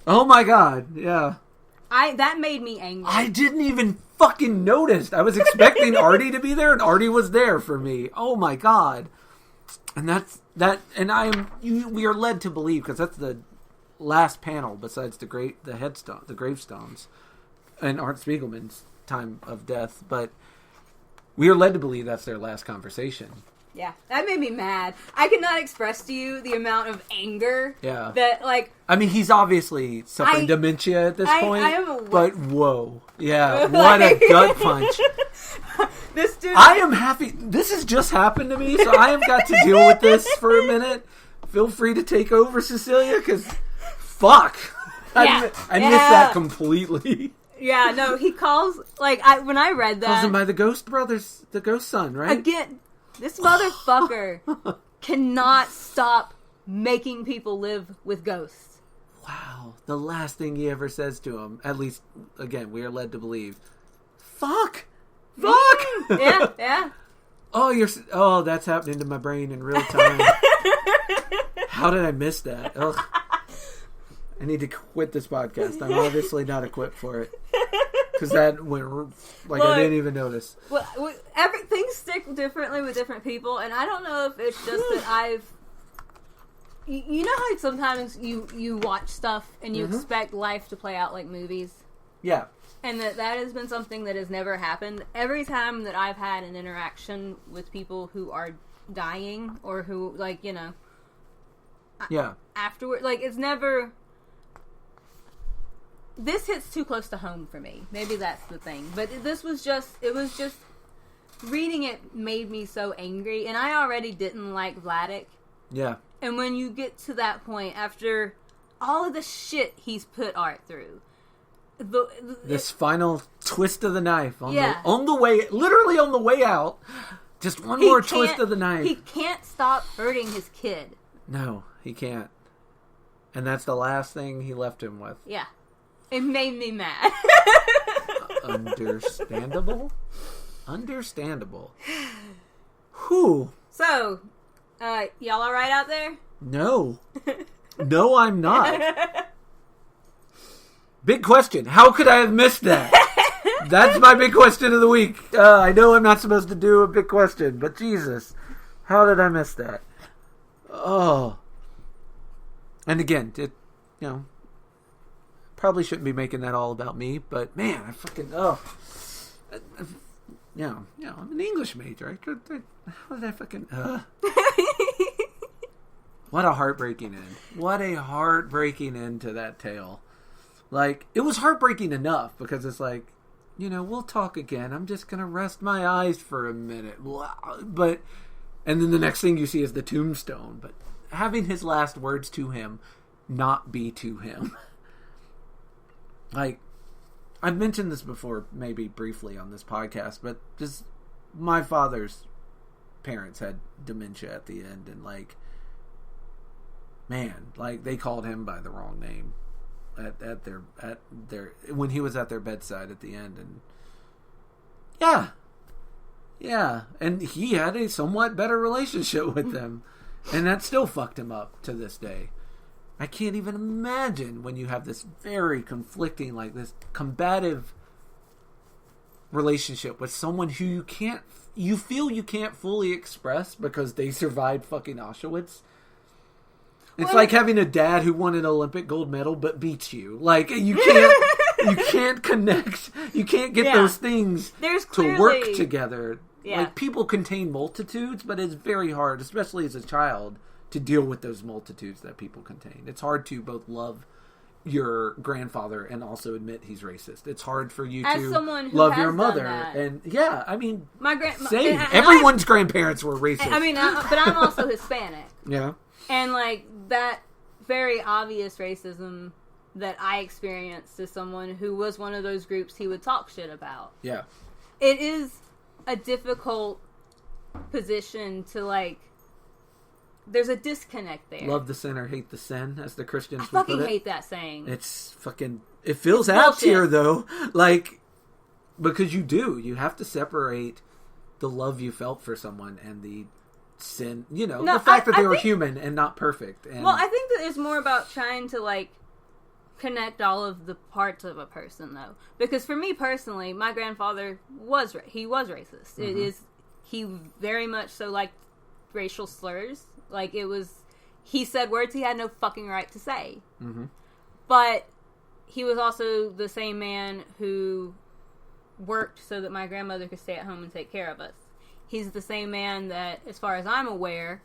Oh my god, yeah. That made me angry. I didn't even fucking notice. I was expecting Artie to be there, and Artie was there for me. Oh my god. And we are led to believe, because that's the last panel besides the gravestones, and Art Spiegelman's time of death, but we are led to believe that's their last conversation. Yeah, that made me mad. I could not express to you the amount of anger that, like... I mean, he's obviously suffering dementia at this point, but whoa. Yeah, what a gut punch. This dude... I am happy. This has just happened to me, so I have got to deal with this for a minute. Feel free to take over, Cecilia, because fuck. I missed that completely. Yeah, no, he calls, like, when I read that... Calls him by the Ghost Brothers, the Ghost Son, right? Again... This motherfucker cannot stop making people live with ghosts. Wow. The last thing he ever says to him, at least, again, we are led to believe, fuck! Fuck! Yeah. Oh, that's happening to my brain in real time. How did I miss that? Ugh. I need to quit this podcast. I'm obviously not equipped for it. Because that went, I didn't even notice. Well, things stick differently with different people, and I don't know if it's just that you know how sometimes you watch stuff and you expect life to play out like movies? Yeah. And that has been something that has never happened. Every time that I've had an interaction with people who are dying, or who, like, you know... Yeah. Afterward, like, it's never... This hits too close to home for me. Maybe that's the thing. But it was just reading it made me so angry, and I already didn't like Vladik. Yeah. And when you get to that point, after all of the shit he's put Art through, this final twist of the knife on the way, literally on the way out, just one more twist of the knife. He can't stop hurting his kid. No, he can't. And that's the last thing he left him with. Yeah. It made me mad. Understandable. Whew. So, y'all alright out there? No. No, I'm not. Big question. How could I have missed that? That's my big question of the week. I know I'm not supposed to do a big question, but Jesus. How did I miss that? Oh. And again, probably shouldn't be making that all about me, but man, I fucking I'm an English major. How did I fucking What a heartbreaking end! What a heartbreaking end to that tale. Like, it was heartbreaking enough because it's like, we'll talk again. I'm just gonna rest my eyes for a minute, but and then the next thing you see is the tombstone. But having his last words to him not be to him. Like, I've mentioned this before, maybe briefly on this podcast, but just my father's parents had dementia at the end, and like, man, like, they called him by the wrong name at their when he was at their bedside at the end, and yeah, and he had a somewhat better relationship with them, and that still fucked him up to this day. I can't even imagine when you have this very conflicting, like, this combative relationship with someone who you feel you can't fully express because they survived fucking Auschwitz. It's like having a dad who won an Olympic gold medal but beats you. Like, you can't connect. You can't get those things to work together. Yeah. Like, people contain multitudes, but it's very hard, especially as a child, to deal with those multitudes that people contain. It's hard to both love your grandfather and also admit he's racist. It's hard for you to love your mother. And I mean, same. Everyone's grandparents were racist. I mean, but I'm also Hispanic. Yeah. And like, that very obvious racism that I experienced as someone who was one of those groups he would talk shit about. Yeah. It is a difficult position to, like, there's a disconnect there. Love the sinner, hate the sin, as the Christians would put it. I fucking hate that saying. It's fucking... It feels apt here, though. Like, because you have to separate the love you felt for someone and the sin, the fact that they were human and not perfect. And, well, I think that it's more about trying to, like, connect all of the parts of a person, though. Because for me personally, my grandfather was racist. Mm-hmm. He very much so liked racial slurs. Like, he said words he had no fucking right to say. Mm-hmm. But he was also the same man who worked so that my grandmother could stay at home and take care of us. he's the same man that, as far as I'm aware,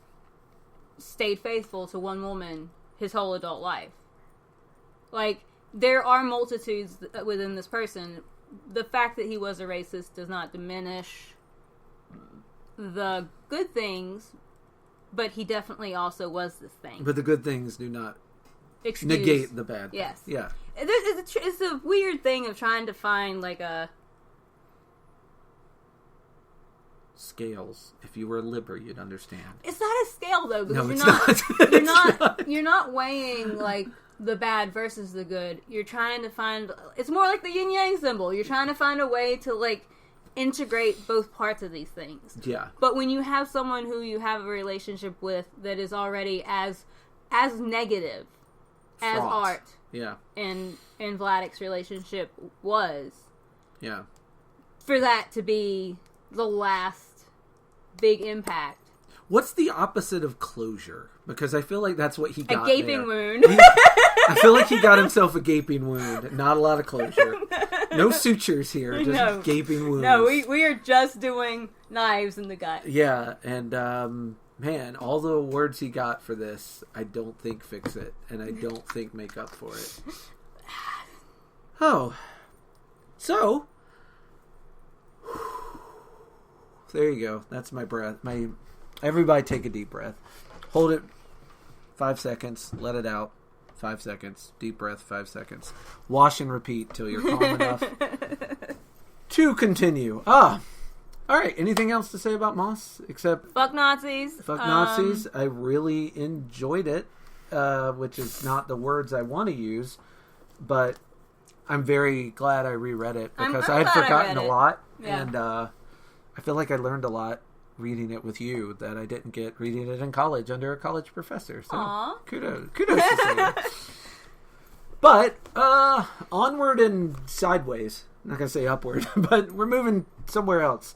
stayed faithful to one woman his whole adult life. Like, there are multitudes within this person. The fact that he was a racist does not diminish the good things, but he definitely also was this thing. But the good things do not negate the bad. Yes. Yeah. It's a weird thing of trying to find, like, a... Scales. If you were a Libra, you'd understand. It's not a scale, though, because you're not weighing, like, the bad versus the good. You're trying to find... It's more like the yin-yang symbol. You're trying to find a way to, like, integrate both parts of these things. Yeah. But when you have someone who you have a relationship with that is already as negative as Art, and Vladik's relationship was, for that to be the last big impact. What's the opposite of closure? Because I feel like that's what he got. A gaping wound. I feel like he got himself a gaping wound. Not a lot of closure. No sutures here. Just gaping wounds. No, we are just doing knives in the gut. Yeah, and man, all the awards he got for this, I don't think fix it, and I don't think make up for it. Oh, so there you go. That's my breath. Everybody take a deep breath. Hold it 5 seconds. Let it out. 5 seconds. Deep breath. 5 seconds. Wash and repeat till you're calm enough to continue. All right. Anything else to say about Moss except fuck Nazis? Fuck Nazis. I really enjoyed it, which is not the words I want to use, but I'm very glad I reread it because I had forgotten a lot, and I feel like I learned a lot reading it with you that I didn't get reading it in college under a college professor. So kudos to Celia. But onward and sideways. I'm not gonna say upward, but we're moving somewhere else.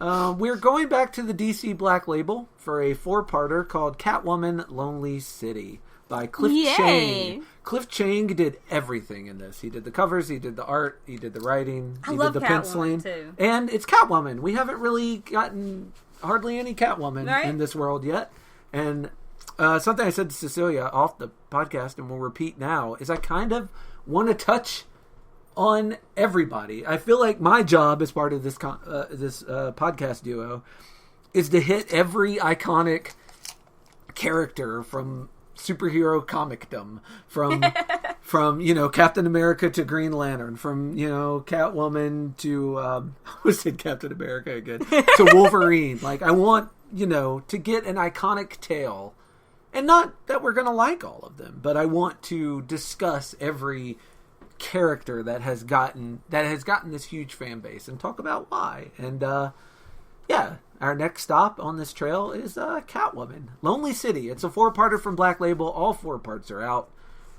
We're going back to the DC Black Label for a 4-parter called Catwoman: Lonely City by Cliff Chiang. Cliff Chiang did everything in this. He did the covers, he did the art, he did the writing, he did the penciling, too. And it's Catwoman. We haven't really gotten hardly any Catwoman in this world yet. And something I said to Cecilia off the podcast, and we'll repeat now, is I kind of want to touch on everybody. I feel like my job as part of this podcast duo is to hit every iconic character from superhero comicdom, from Captain America to Green Lantern, from Catwoman to I said Captain America again, to Wolverine. Like, I want to get an iconic tale, and not that we're gonna like all of them, but I want to discuss every character that has gotten this huge fan base and talk about why. And our next stop on this trail is Catwoman: Lonely City. It's a 4-parter from Black Label. All 4 parts are out.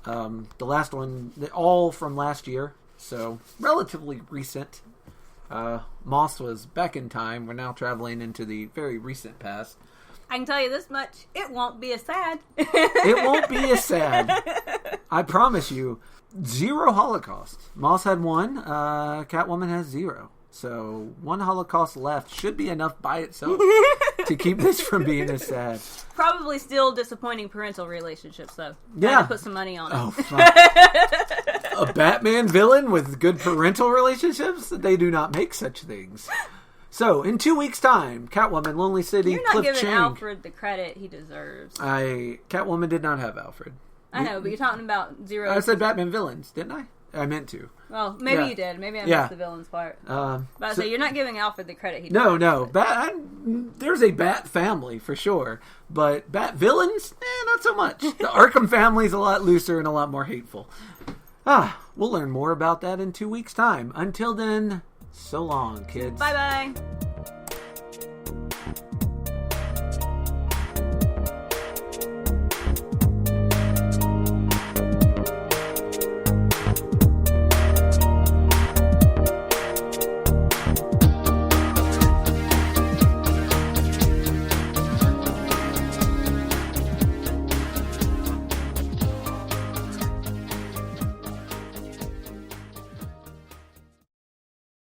The last one, all from last year, so relatively recent. Moss was back in time. We're now traveling into the very recent past. I can tell you this much: it won't be as sad. It won't be as sad. I promise you. 0 Holocaust. Moss had 1. Catwoman has 0. So 1 Holocaust left should be enough by itself to keep this from being as sad. Probably still disappointing parental relationships, though. Yeah. To put some money on it. Oh, fuck. A Batman villain with good parental relationships? They do not make such things. So, in 2 weeks' time, Catwoman: Lonely City. You're not Cliff giving Chiang. Alfred the credit he deserves. Catwoman did not have Alfred. I know, but you're talking about 0. I said Batman villains, didn't I? I meant to. Well, maybe you did. Maybe I missed the villains part. But I say you're not giving Alfred the credit he deserves. No. There's a Bat family for sure, but Bat villains, not so much. The Arkham family's a lot looser and a lot more hateful. We'll learn more about that in 2 weeks' time. Until then, so long, kids. Bye-bye.